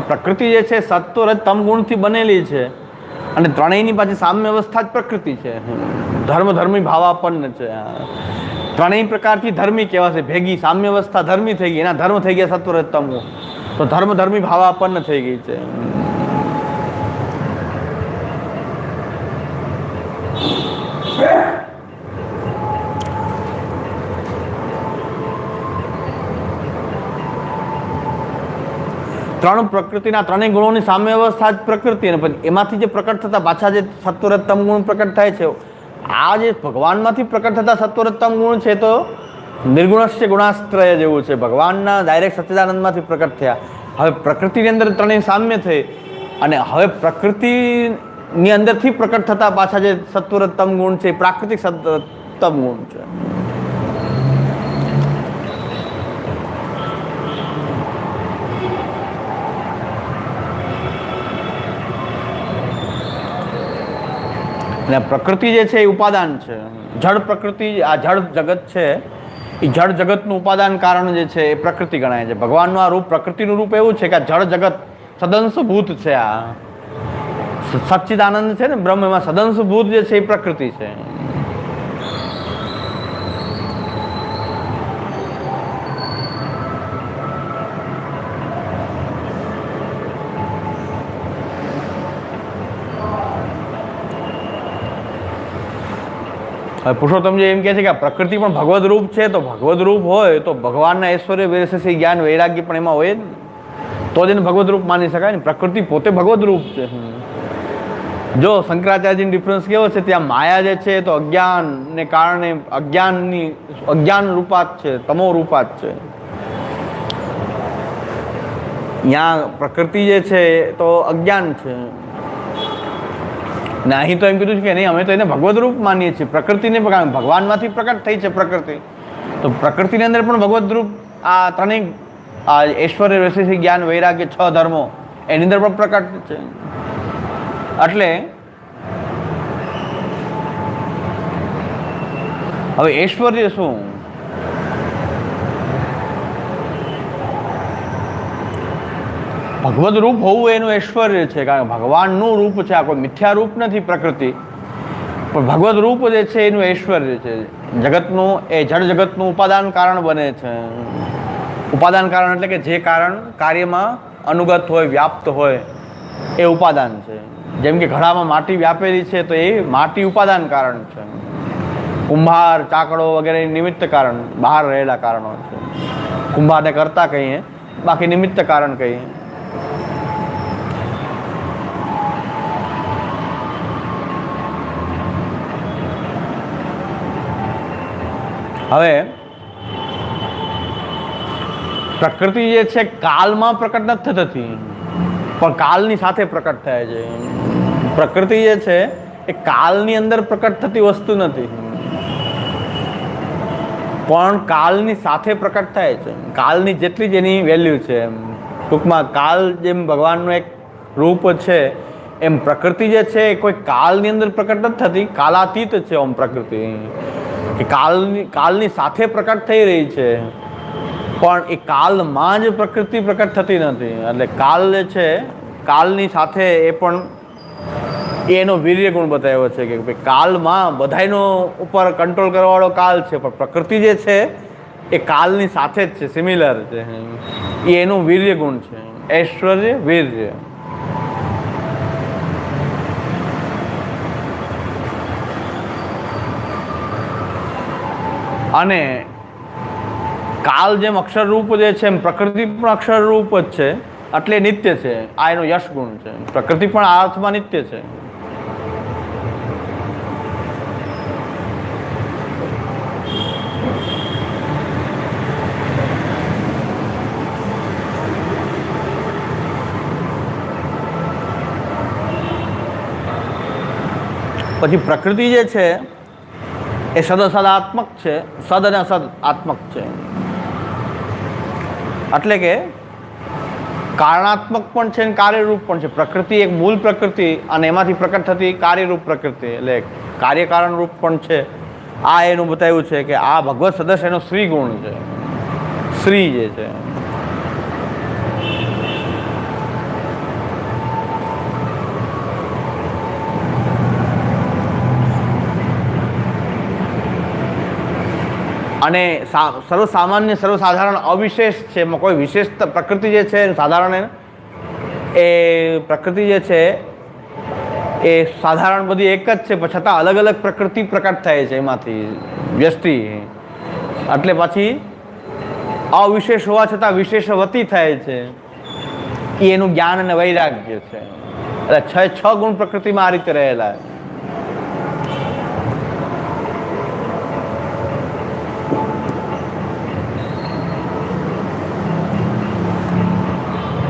પ્રકૃતિ જે છે સત્વ, રજ, તમ ગુણથી બનેલી છે, અને ત્રણેયની પાછી સામ્ય અવસ્થા જ પ્રકૃતિ છે. ધર્મ, ધર્મી, ભાવાપન્ન છે. ત્રણેય પ્રકારથી ધર્મી કહેવાશે ભેગી. સામ્ય અવસ્થા ધર્મી થઈ ગઈ, એના ધર્મ થઈ ગયા સત્વ, રજ, તમ ગુણ, તો ધર્મ, ધર્મી, ભાવાપન્ન થઈ ગઈ છે. ત્રણ પ્રકૃતિના ત્રણેય ગુણોની સામ્ય અવસ્થા જ પ્રકૃતિ, અને પછી એમાંથી જે પ્રકટ થતા પાછા જે સત્વરજ તમ ગુણ પ્રકટ થાય છે, આ જે ભગવાનમાંથી પ્રકટ થતા સત્વરજ તમ ગુણ છે તો નિર્ગુણસ્ય ગુણાશ્રય જેવું છે. ભગવાનના ડાયરેક્ટ સચ્ચિદાનંદમાંથી પ્રકટ થયા. હવે પ્રકૃતિની અંદર ત્રણેય સામ્ય થઈ, અને હવે પ્રકૃતિની અંદરથી પ્રકટ થતા પાછા જે સત્વરજ તમ ગુણ છે એ પ્રાકૃતિક તમ ગુણ છે. અને પ્રકૃતિ જે છે એ ઉપાદાન છે. જળ પ્રકૃતિ, આ જળ જગત છે એ જળ જગતનું ઉપાદાન કારણ જે છે એ પ્રકૃતિ ગણાય છે. ભગવાનનું આ રૂપ, પ્રકૃતિનું રૂપ એવું છે કે આ જળ જગત સદંશભૂત છે. આ સચ્ચિદાનંદ છે ને બ્રહ્મ, એમાં સદંશભૂત જે છે એ પ્રકૃતિ છે. પુરુષોત્તમ જે એમ કહે છે કે આ પ્રકૃતિ પણ ભગવદ રૂપ છે, તો ભગવદ રૂપ હોય તો ભગવાનના ઐશ્વર્ય, વિશેષ જ્ઞાન, વૈરાગ્ય પણ એમાં હોય જ, તો જ એને ભગવદ રૂપ માની શકાય ને. પ્રકૃતિ પોતે ભગવદ રૂપ છે. જો શંકરાચાર્યજીનો ડિફરન્સ કેવો છે, ત્યાં માયા જે છે તો અજ્ઞાનને કારણે અજ્ઞાન રૂપાત છે, તમો રૂપાત છે. ત્યાં પ્રકૃતિ જે છે તો અજ્ઞાન છે. ને અહીં તો એમ કીધું છે કે નહીં, અમે તો એને ભગવદ રૂપ માનીએ છીએ, પ્રકૃતિને ભગવાનમાંથી પ્રકટ થઈ છે પ્રકૃતિ, તો પ્રકૃતિની અંદર પણ ભગવદ રૂપ આ ત્રણેય આ ઐશ્વર્ય, રસિક, જ્ઞાન, વૈરાગ્ય 6 ધર્મો એની અંદર પણ પ્રકટ છે. એટલે હવે ઐશ્વર્ય શું? ભગવદ રૂપ હોવું એનું ઐશ્વર્ય છે, કારણ કે ભગવાનનું રૂપ છે, આ કોઈ મિથ્યા રૂપ નથી પ્રકૃતિ, પણ ભગવદ રૂપ જે છે એનું ઐશ્વર્ય છે. જગતનું એ જળ જગતનું ઉપાદાન કારણ બને છે. ઉપાદાન કારણ એટલે કે જે કારણ કાર્યમાં અનુગત હોય, વ્યાપ્ત હોય એ ઉપાદાન છે. જેમ કે ઘડામાં માટી વ્યાપેલી છે તો એ માટી ઉપાદાન કારણ છે. કુંભાર, ચાકડો વગેરે નિમિત્ત કારણ, બહાર રહેલા કારણો છે. કુંભારને કરતા કહીએ, બાકી નિમિત્ત કારણ કહીએ. હવે પ્રકૃતિ જે છે કાલમાં પ્રકટ નથી થતી, પણ કાલની સાથે પ્રકટ થાય છે. પ્રકૃતિ જે છે એ કાલની અંદર પ્રકટ થતી વસ્તુ નથી, પણ કાલની સાથે પ્રકટ થાય છે. કાલની જેટલી જ એની વેલ્યુ છે. ટૂંકમાં કાલ જેમ ભગવાનનું એક રૂપ છે, એમ પ્રકૃતિ જે છે એ કોઈ કાલની અંદર પ્રકટ નથી થતી, કાલાતીત છે. ઓમ પ્રકૃતિ કે કાલની સાથે પ્રકટ થઈ રહી છે, પણ એ કાલમાં જ પ્રકૃતિ પ્રકટ થતી નથી. એટલે કાલ જે છે કાલની સાથે એ પણ એનો વીર્ય ગુણ બતાવ્યો છે કે ભાઈ કાલમાં બધાનો ઉપર કંટ્રોલ કરવાવાળો કાલ છે, પણ પ્રકૃતિ જે છે એ કાલની સાથે જ છે, સિમિલર છે. એ એનું વીર્ય ગુણ છે, ઐશ્વર્ય, વીર્ય. અને કાલ જેમ અક્ષર રૂપ જે છે એમ પ્રકૃતિ પણ અક્ષર રૂપ જ છે, એટલે નિત્ય છે. આ એનો યશ ગુણ છે. પ્રકૃતિ પણ આ અર્થમાં નિત્ય છે. પછી પ્રકૃતિ જે છે એ સદસદાત્મક છે, સદ અને અસદ આત્મક છે. એટલે કે કારણાત્મક પણ છે અને કાર્યરૂપ પણ છે. પ્રકૃતિ એક મૂળ પ્રકૃતિ અને એમાંથી પ્રકટ થતી કાર્યરૂપ પ્રકૃતિ, એટલે કાર્યકારણ રૂપ પણ છે. આ એનું બતાવ્યું છે કે આ ભગવત સદસ્ય એનો શ્રી ગુણ છે. શ્રી જે છે અને સર્વસામાન્ય, સર્વસાધારણ, અવિશેષ છે. એમાં કોઈ વિશેષ પ્રકૃતિ જે છે સાધારણ, એ પ્રકૃતિ જે છે એ સાધારણ બધી એક જ છે, પણ છતાં અલગ અલગ પ્રકૃતિ પ્રકટ થાય છે એમાંથી વ્યષ્ટિ. એટલે પછી અવિશેષ હોવા છતાં વિશેષવતી થાય છે. એ એનું જ્ઞાન અને વૈરાગ્ય છે. એટલે 6 ગુણ પ્રકૃતિમાં આ રીતે રહેલા.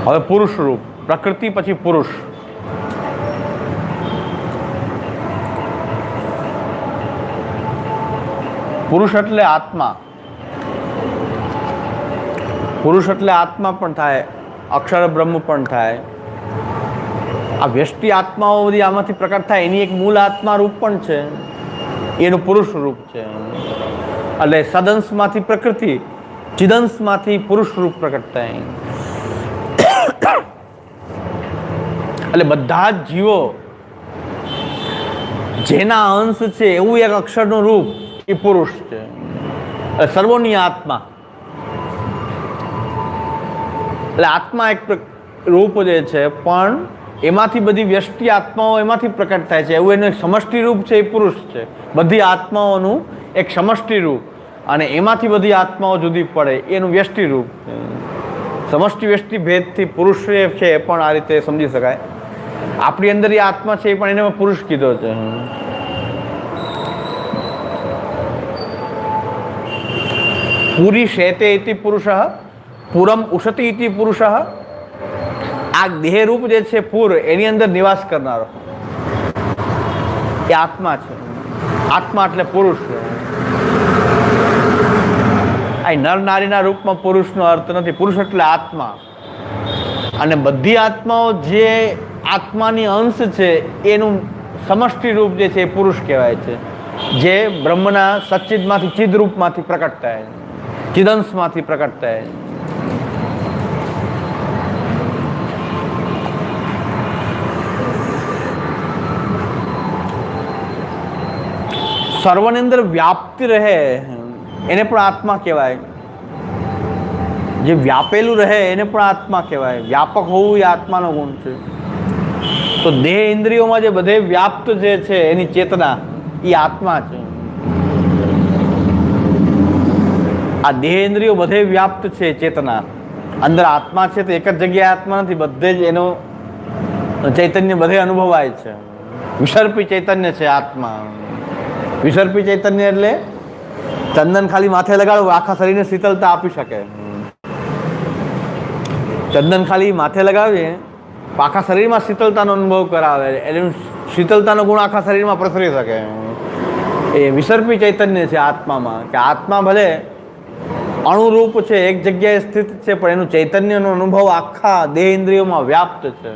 હવે પુરુષ રૂપ, પ્રકૃતિ પછી પુરુષ. પુરુષ એટલે આત્મા. પુરુષ એટલે આત્મા પણ થાય, અક્ષર બ્રહ્મ પણ થાય. આ વ્યષ્ટિ આત્માઓ બધી આમાંથી પ્રકટ થાય, એની એક મૂળ આત્મા રૂપ પણ છે, એનું પુરુષ રૂપ છે. એટલે સદંશમાંથી પ્રકૃતિ, ચિદંશમાંથી પુરુષ રૂપ પ્રકટ થાય. એટલે બધા જ જીવો જેના અંશ છે એવું એક અક્ષરનું રૂપ એ પુરુષ છે. સર્વોની આત્મા, એટલે આત્મા એક રૂપ જે છે, પણ એમાંથી બધી વ્યષ્ટિ આત્માઓ એમાંથી પ્રકટ થાય છે. એવું એનું એક સમષ્ટિ રૂપ છે, એ પુરુષ છે. બધી આત્માઓનું એક સમષ્ટિ રૂપ, અને એમાંથી બધી આત્માઓ જુદી પડે એનું વ્યષ્ટિ રૂપ. સમષ્ટિ વ્યષ્ટિ ભેદથી પુરુષ છે એ પણ આ રીતે સમજી શકાય. આપણી અંદર એ આત્મા છે એ પણ એને પુરુષ કીધો છે. પૂરી શેતે ઇતિ પુરુષ, પૂરમ ઉષતિ ઇતિ પુરુષ. આ દેહરૂપ જે છે પૂર, એની અંદર નિવાસ કરનારો. એ આત્મા છે. આત્મા એટલે પુરુષ. આ નર નારીના રૂપમાં પુરુષનો અર્થ નથી. પુરુષ એટલે આત્મા. અને બધી આત્માઓ જે આત્માની અંશ છે એનું સમષ્ટિ રૂપ જે છે એ પુરુષ કહેવાય છે, જે બ્રહ્મના સચ્ચિદમાંથી ચિદ રૂપમાંથી પ્રકટ થાય, ચિદંશમાંથી પ્રકટ થાય. સર્વની અંદર વ્યાપ્તિ રહે એને પણ આત્મા કહેવાય. જે વ્યાપેલું રહે એને પણ આત્મા કહેવાય. વ્યાપક હોવું એ આત્માનો ગુણ છે. તો દેહ ઇન્દ્રિયોમાં જે બધે વ્યાપ્ત જે છે એની ચેતના એ આત્મા છે. આ દેહ ઇન્દ્રિયો બધે વ્યાપ્ત છે ચેતના. અંદર આત્મા છે તો એક જ જગ્યાએ આત્મા નથી, બધે જ એનો ચૈતન્ય બધે અનુભવાય છે. વિસર્પી ચૈતન્ય છે આત્મા. વિસર્પી ચૈતન્ય એટલે ચંદન ખાલી માથે લગાડવું આખા શરીરને શીતળતા આપી શકે. ચંદન ખાલી માથે લગાવીએ આખા શરીરમાં શીતળતાનો અનુભવ કરાવે, એટલે શીતળતાનો ગુણ આખા શરીરમાં પ્રસરી શકે. એ વિસર્પી ચૈતન્ય છે આત્મામાં, કે આત્મા ભલે અણુરૂપ છે, એક જગ્યાએ સ્થિત છે, પણ એનું ચૈતન્યનો અનુભવ આખા દેહ ઇન્દ્રિયોમાં વ્યાપ્ત છે.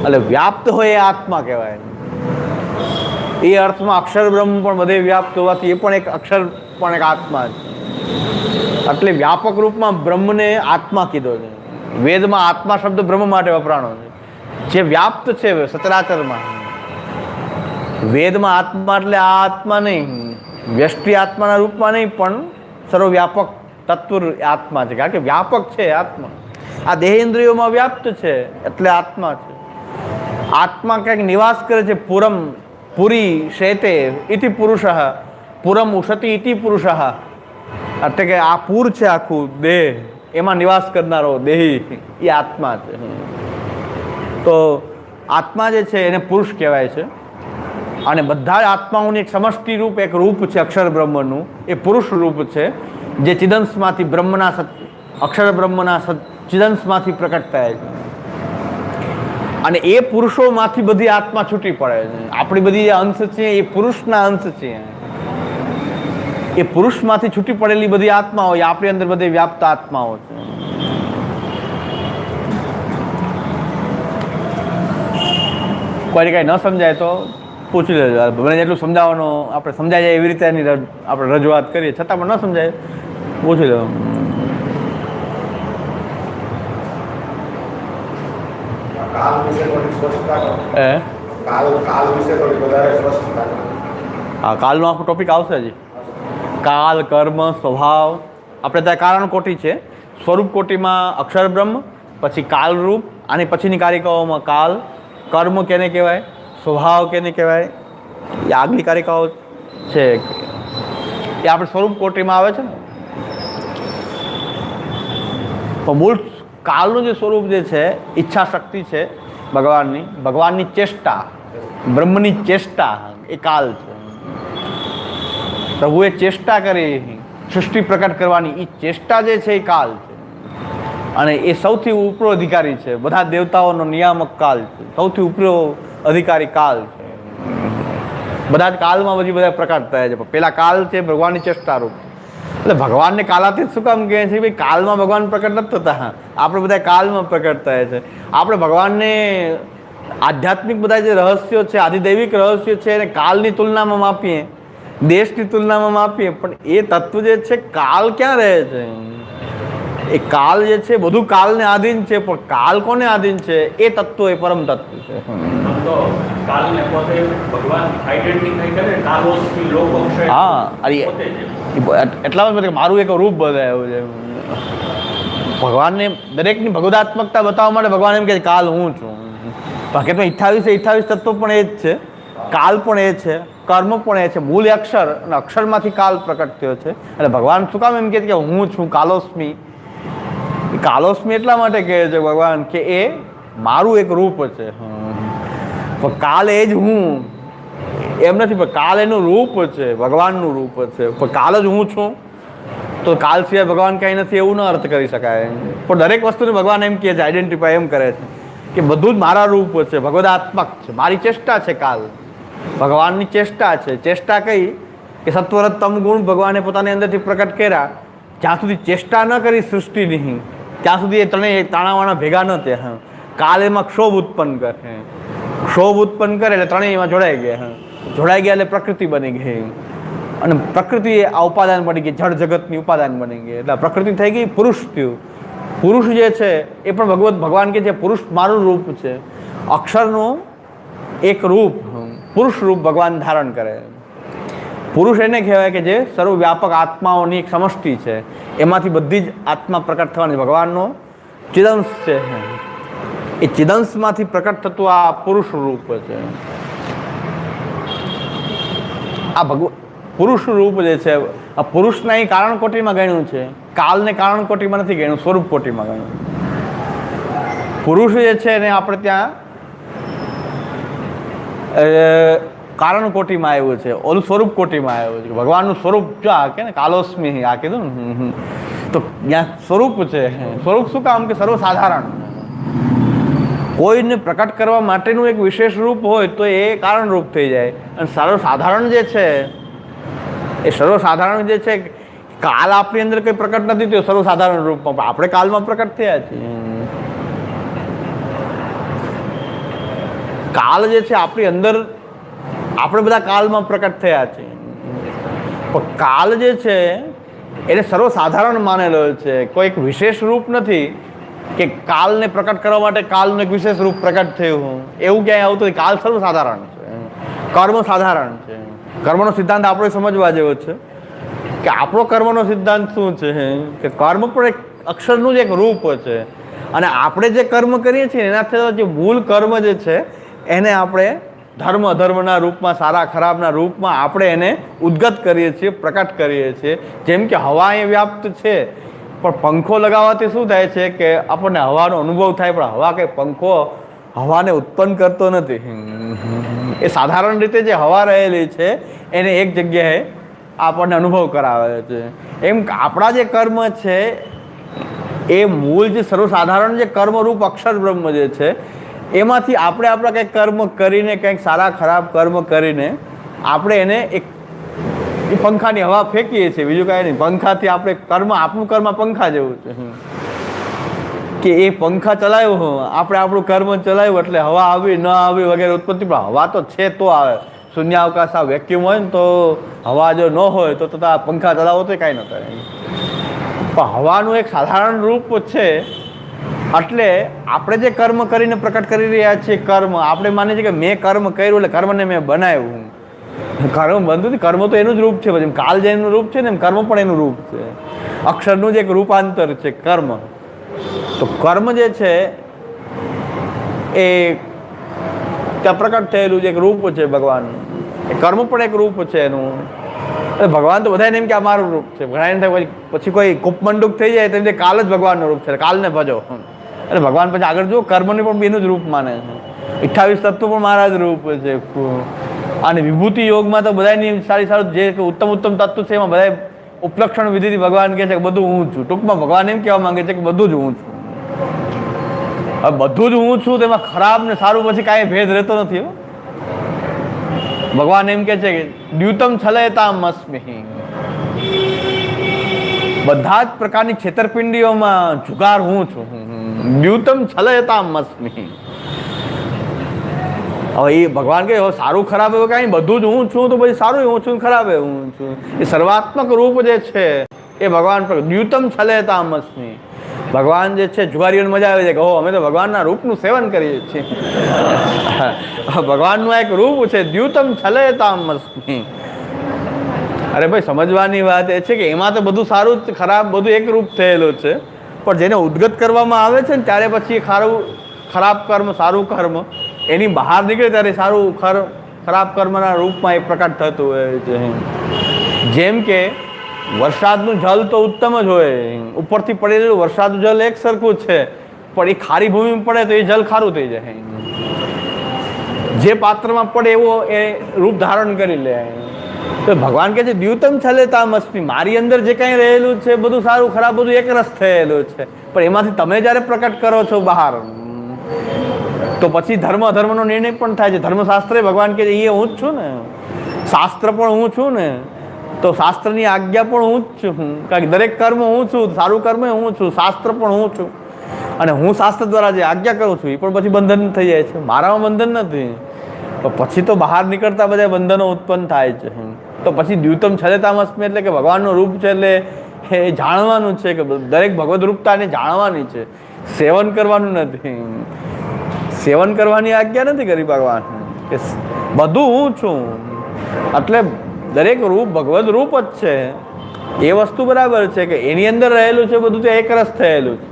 એટલે વ્યાપ્ત હોય એ આત્મા કહેવાય. એ અર્થમાં અક્ષર બ્રહ્મ પણ બધે વ્યાપ્ત હોવાથી એ પણ એક અક્ષર પણ એક આત્મા છે. એટલે વ્યાપક રૂપમાં બ્રહ્મને આત્મા કીધો છે. વેદમાં આત્મા શબ્દ બ્રહ્મ માટે વપરાણો છે, જે વ્યાપ્ત છે સચરાચરમાં. વેદમાં આત્મા એટલે આ આત્મા નહીં, વ્યષ્ટિ આત્માના રૂપમાં નહીં, પણ સર્વવ્યાપક તત્વ આત્મા છે. કારણ કે વ્યાપક છે આત્મા. આ દેહેન્દ્રિયોમાં વ્યાપ્ત છે એટલે આત્મા છે. આત્મા ક્યાંક નિવાસ કરે છે. પુરી શેતે ઇતિ પુરુષ, પુરમ ઉષતિ ઇતિ પુરુષ. એટલે કે આ પૂર છે આખું દેહ, એમાં નિવાસ કરનારો દેહી એ આત્મા છે. તો આત્મા જે છે એને પુરુષ કહેવાય છે. અને બધા જ આત્માઓની એક સમષ્ટિ રૂપ એક રૂપ છે અક્ષર બ્રહ્મનું, એ પુરુષ રૂપ છે, જે ચિદંશમાંથી બ્રહ્મના અક્ષર બ્રહ્મના ચિદંશમાંથી પ્રકટ થાય છે. અને એ પુરુષોમાંથી બધી આત્મા છૂટી પડે છે. આપણી બધી જે અંશ છે એ પુરુષના અંશ છે. એ પુરુષમાંથી છૂટી પડેલી બધી આત્માઓ એ આપણી અંદર બધી વ્યાપ્ત આત્માઓ છે. કોઈને કાંઈ ન સમજાય તો પૂછી લેજો. મને જેટલું સમજાવવાનો આપણે સમજાય જાય એવી રીતે એની આપણે રજૂઆત કરીએ, છતાં પણ ન સમજાય પૂછી લેવું. હા, કાલનો આખો ટોપિક આવશે હજી. કાલ, કર્મ, સ્વભાવ. આપણે ત્યાં કારણ કોટી છે. સ્વરૂપ કોટીમાં અક્ષર બ્રહ્મ, પછી કાલરૂપ, આની પછીની કારિકાઓમાં કાલ, કર્મ કેને કહેવાય, સ્વભાવ કેને કહેવાય, એ આગલી કારિકાઓ છે એ આપણે સ્વરૂપ કોટીમાં આવે છે ને. તો મૂળ કાલનું જે સ્વરૂપ જે છે ઈચ્છા શક્તિ છે ભગવાનની ચેષ્ટા, બ્રહ્મની ચેષ્ટા એ કાલ છે. પ્રભુએ ચેષ્ટા કરી સૃષ્ટિ પ્રકટ કરવાની, એ ચેષ્ટા જે છે એ કાલ છે. અને એ સૌથી ઉપરો અધિકારી છે. બધા દેવતાઓનો નિયામક કાલ છે. સૌથી ઉપરો અધિકારી કાલ છે. બધા જ કાલમાં બધા પ્રકટ થયા છે. પેલા કાલ છે ભગવાનની ચેષ્ટા રૂપ. એટલે ભગવાનને કાલાતીત શું કામ કહે છે? ભાઈ કાલમાં ભગવાન પ્રકટ નથી થતા, આપણે બધા કાલમાં પ્રકટ થયા છે. આપણે ભગવાનને આધ્યાત્મિક બધા જે રહસ્યો છે, આધિદૈવિક રહસ્યો છે, એને કાલની તુલનામાં માપીએ, દેશની તુલનામાં માપીએ, પણ એ તત્વ જે છે કાલ ક્યાં રહે છે? એ કાલ જે છે બધું કાલને આધીન છે, પણ કાલ કોને આધીન છે? એ તત્વ એ પરમ તત્વ છે. હા, એટલા મારું એક રૂપ બધાયું છે. ભગવાનને દરેકની ભગવદાત્મકતા બતાવવા માટે ભગવાન એમ કે કાલ હું છું. હકીકતમાં 28 તત્વો પણ એ જ છે, કાલ પણ એ છે, કર્મ પણ એ છે. મૂળ અક્ષર અને અક્ષરમાંથી કાલ પ્રકટ થયો છે. એટલે ભગવાન શું કામ એમ કહે છે કે હું છું કાલોસ્મી? કાલોસ્મી એટલા માટે કહે છે ભગવાન કે એ મારું એક રૂપ છે. પણ કાલ એ જ હું એમ નથી, પણ કાલ એનું રૂપ છે, ભગવાનનું રૂપ છે. પણ કાલ જ હું છું તો કાલ સિવાય ભગવાન કાંઈ નથી એવું ન અર્થ કરી શકાય. પણ દરેક વસ્તુને ભગવાન એમ કહે છે, આઈડેન્ટિફાય એમ કરે છે કે બધું જ મારા રૂપ છે, ભગવદાત્મક છે, મારી ચેષ્ટા છે કાલ. ભગવાનની ચેષ્ટા છે. ચેષ્ટા કઈ કે સત્વરતમ ગુણ ભગવાને પોતાની અંદરથી પ્રકટ કર્યા. જ્યાં સુધી ચેષ્ટા ન કરી સૃષ્ટિની ત્યાં સુધી એ ત્રણેય તાણાવાણા ભેગા ન થયા. કાલ એમાં ક્ષોભ ઉત્પન્ન કરે. ક્ષોભ ઉત્પન્ન કરે એટલે ત્રણેય એમાં જોડાઈ ગયા. જોડાઈ ગયા એટલે પ્રકૃતિ બની ગઈ અને પ્રકૃતિ આ ઉપાદાન બની ગઈ, જળ જગતની ઉપાદાન બની ગઈ. એટલે પ્રકૃતિ થઈ ગઈ, પુરુષ થયું. પુરુષ જે છે એ પણ ભગવાન કે છે પુરુષ મારું રૂપ છે. અક્ષરનું એક રૂપ, પુરુષ રૂપ ભગવાન ધારણ કરે. પુરુષ એને કહેવાય કે જે સર્વવ્યાપક આત્માઓની એક સમષ્ટિ છે. એમાંથી બધી જ આત્મા પ્રકટ થવાની. ભગવાનનો ચિદંશ છે. એ ચિદંશમાંથી પ્રકટ થતું આ પુરુષ રૂપ છે. આ પુરુષ રૂપ જે છે આ પુરુષના અહીં કારણ કોટીમાં ગણ્યું છે. કાલને કારણ કોટીમાં નથી ગણ્યું, સ્વરૂપ કોટીમાં ગણ્યું. પુરુષ જે છે એને આપણે ત્યાં કારણ કોટીમાં આવ્યું છે, ઓલું સ્વરૂપ કોટીમાં આવ્યું છે. ભગવાનનું સ્વરૂપ જો આ કે ને કાલોસ્મી આ કીધું ને, તો ત્યાં સ્વરૂપ છે. સ્વરૂપ શું કામ કે સર્વસાધારણ, કોઈને પ્રકટ કરવા માટેનું એક વિશેષ રૂપ હોય તો એ કારણ રૂપ થઈ જાય. અને સર્વસાધારણ જે છે એ સર્વસાધારણ જે છે, કાલ આપણી અંદર કંઈ પ્રકટ નથી થયો સર્વસાધારણ રૂપમાં, આપણે કાલમાં પ્રકટ થયા છીએ. કાલ જે છે આપણી અંદર, આપણે બધા કાલમાં પ્રકટ થયા છીએ. પણ કાલ જે છે એને સર્વસાધારણ માનેલો છે, કોઈ એક વિશેષ રૂપ નથી કે કાલને પ્રકટ કરવા માટે કાલનું એક વિશેષ રૂપ પ્રકટ થયું એવું ક્યાંય આવતું. કાલ સર્વસાધારણ છે, કર્મ સાધારણ છે. કર્મનો સિદ્ધાંત આપણે સમજવા જેવો છે કે આપણો કર્મનો સિદ્ધાંત શું છે કે કર્મ પણ એક અક્ષરનું જ એક રૂપ છે. અને આપણે જે કર્મ કરીએ છીએ એનાથી જે મૂળ કર્મ જે છે એને આપણે ધર્મ અધર્મના રૂપમાં, સારા ખરાબના રૂપમાં આપણે એને ઉદ્ગત કરીએ છીએ, પ્રકટ કરીએ છીએ. જેમ કે હવા એ વ્યાપ્ત છે, પણ પંખો લગાવવાથી શું થાય છે કે આપણને હવાનો અનુભવ થાય, પણ હવા કે પંખો હવાને ઉત્પન્ન કરતો નથી. એ સાધારણ રીતે જે હવા રહેલી છે એને એક જગ્યાએ આપણને અનુભવ કરાવે છે. એમ આપણા જે કર્મ છે એ મૂળ જે સર્વસાધારણ જે કર્મરૂપ અક્ષર બ્રહ્મ જે છે એમાંથી આપણે આપણા કંઈક કર્મ કરીને, કંઈક સારા ખરાબ કર્મ કરીને આપણે એને એક પંખાની હવા ફેંકીએ છીએ, બીજું કાંઈ નહીં. પંખાથી આપણે કર્મ, આપણું કર્મ પંખા જેવું છે કે એ પંખા ચલાવ્યો, આપણે આપણું કર્મ ચલાવ્યું એટલે હવા આવી ન આવી વગેરે ઉત્પત્તિ. પણ હવા તો છે તો આવે. શૂન્યાવકાશ આ વેક્યુમ હોય ને તો હવા જો ન હોય તો પંખા ચલાવો તો કાંઈ ન થાય. પણ હવાનું એક સાધારણ રૂપ છે. એટલે આપણે જે કર્મ કરીને પ્રકટ કરી રહ્યા છીએ, કર્મ આપણે માનીએ છીએ કે મેં કર્મ કર્યું એટલે કર્મને મેં બનાવ્યું. કર્મ બનતું નથી, કર્મ તો એનું જ રૂપ છે. પછી કાલ જે એનું રૂપ છે ને એમ કર્મ પણ એનું રૂપ છે. અક્ષરનું જ એક રૂપાંતર છે કર્મ. તો કર્મ જે છે એ ત્યાં પ્રકટ થયેલું જે એક રૂપ છે ભગવાન, એ કર્મ પણ એક રૂપ છે એનું. ભગવાન તો બધાને એમ કે આ મારું રૂપ છે. ઘણા થાય પછી કોઈ કૂપમંડુક થઈ જાય તો કાલ જ ભગવાનનું રૂપ છે, કાલને ભજો. એટલે ભગવાન પછી આગળ જો કર્મને પણ એનું જ રૂપ માને છે. 28 તત્વો પણ મારા જ રૂપ છે. અને વિભૂતિ યોગમાં તો બધાની સારું જે ઉત્તમ તત્વ છે એમાં બધા ઉપલક્ષણ વિધિથી ભગવાન કહે છે કે બધું હું છું. ટૂંકમાં ભગવાન એમ કહેવા માંગે છે કે બધું જ હું છું. હવે બધું જ હું છું તેમાં ખરાબ ને સારું પછી કાંઈ ભેદ રહેતો નથી. ભગવાન એમ કે છે કે દ્યુતમ છલયતામ અસ્મિ. બધા જ પ્રકારની છેતરપિંડીઓમાં જુગાર હું છું. દ્યુતમ છલયતામ અસ્મિ. હવે એ ભગવાન કહે સારું ખરાબ એવું કાંઈ, બધું જ હું છું તો પછી સારું હું છું, ખરાબ એ હું છું. એ સર્વાત્મક રૂપ જે છે એ ભગવાન પર દ્યુતમ છલયતામ અસ્મિ. ભગવાન જે છે જુગારીઓને મજા આવે છે કે અમે તો ભગવાનના રૂપનું સેવન કરીએ છીએ. ભગવાનનું એક રૂપ છે દ્યુતમ છલયતામ અસ્મિ. અરે ભાઈ સમજવાની વાત એ છે કે એમાં તો બધું સારું ખરાબ બધું એક રૂપ થયેલું છે. પણ જેને ઉદ્ગત કરવામાં આવે છે ને ત્યારે પછી ખરાબ કર્મ સારું કર્મ એની બહાર નીકળે ત્યારે સારું ખરાબ કર્મના રૂપમાં એ પ્રકટ થતું હોય છે. જેમ કે વરસાદનું જલ તો ઉત્તમ જ હોય, ઉપરથી પડેલું વરસાદનું જલ એક સરખું છે, પણ એ ખારી ભૂમિમાં પડે તો એ જલ ખારું થઈ જાય. જે પાત્રમાં પડે એવો એ રૂપ ધારણ કરી લે. તો ભગવાન કહે છે દ્યુતમ છલયતામ અસ્મિ. મારી અંદર જે કાંઈ રહેલું છે બધું સારું ખરાબ બધું એક રસ થયેલું છે, પણ એમાંથી તમે જ્યારે પ્રકટ કરો છો બહાર તો પછી ધર્મ અધર્મનો નિર્ણય પણ થાય છે. ધર્મશાસ્ત્રે ભગવાન કે એ હું જ છું ને, શાસ્ત્ર પણ હું છું ને, તો શાસ્ત્રની આજ્ઞા પણ હું જ છું. કારણ કે દરેક કર્મ હું છું, સારું કર્મ હું છું, શાસ્ત્ર પણ હું છું. અને હું શાસ્ત્ર દ્વારા જે આજ્ઞા કરું છું એ પણ પછી બંધન થઈ જાય છે. મારામાં બંધન નથી, તો પછી તો બહાર નીકળતા બધા બંધનો ઉત્પન્ન થાય છે. તો પછી દ્યુતમ છલેતામસ્મી એટલે કે ભગવાનનું રૂપ છે એટલે એ જાણવાનું છે કે દરેક ભગવદ રૂપતાને જાણવાની છે, સેવન કરવાનું નથી. સેવન કરવાની આજ્ઞા નથી કરી ભગવાન કે બધું હું છું એટલે દરેક રૂપ ભગવદ રૂપ જ છે. એ વસ્તુ બરાબર છે કે એની અંદર રહેલું છે બધું, તો એકરસ થયેલું છે.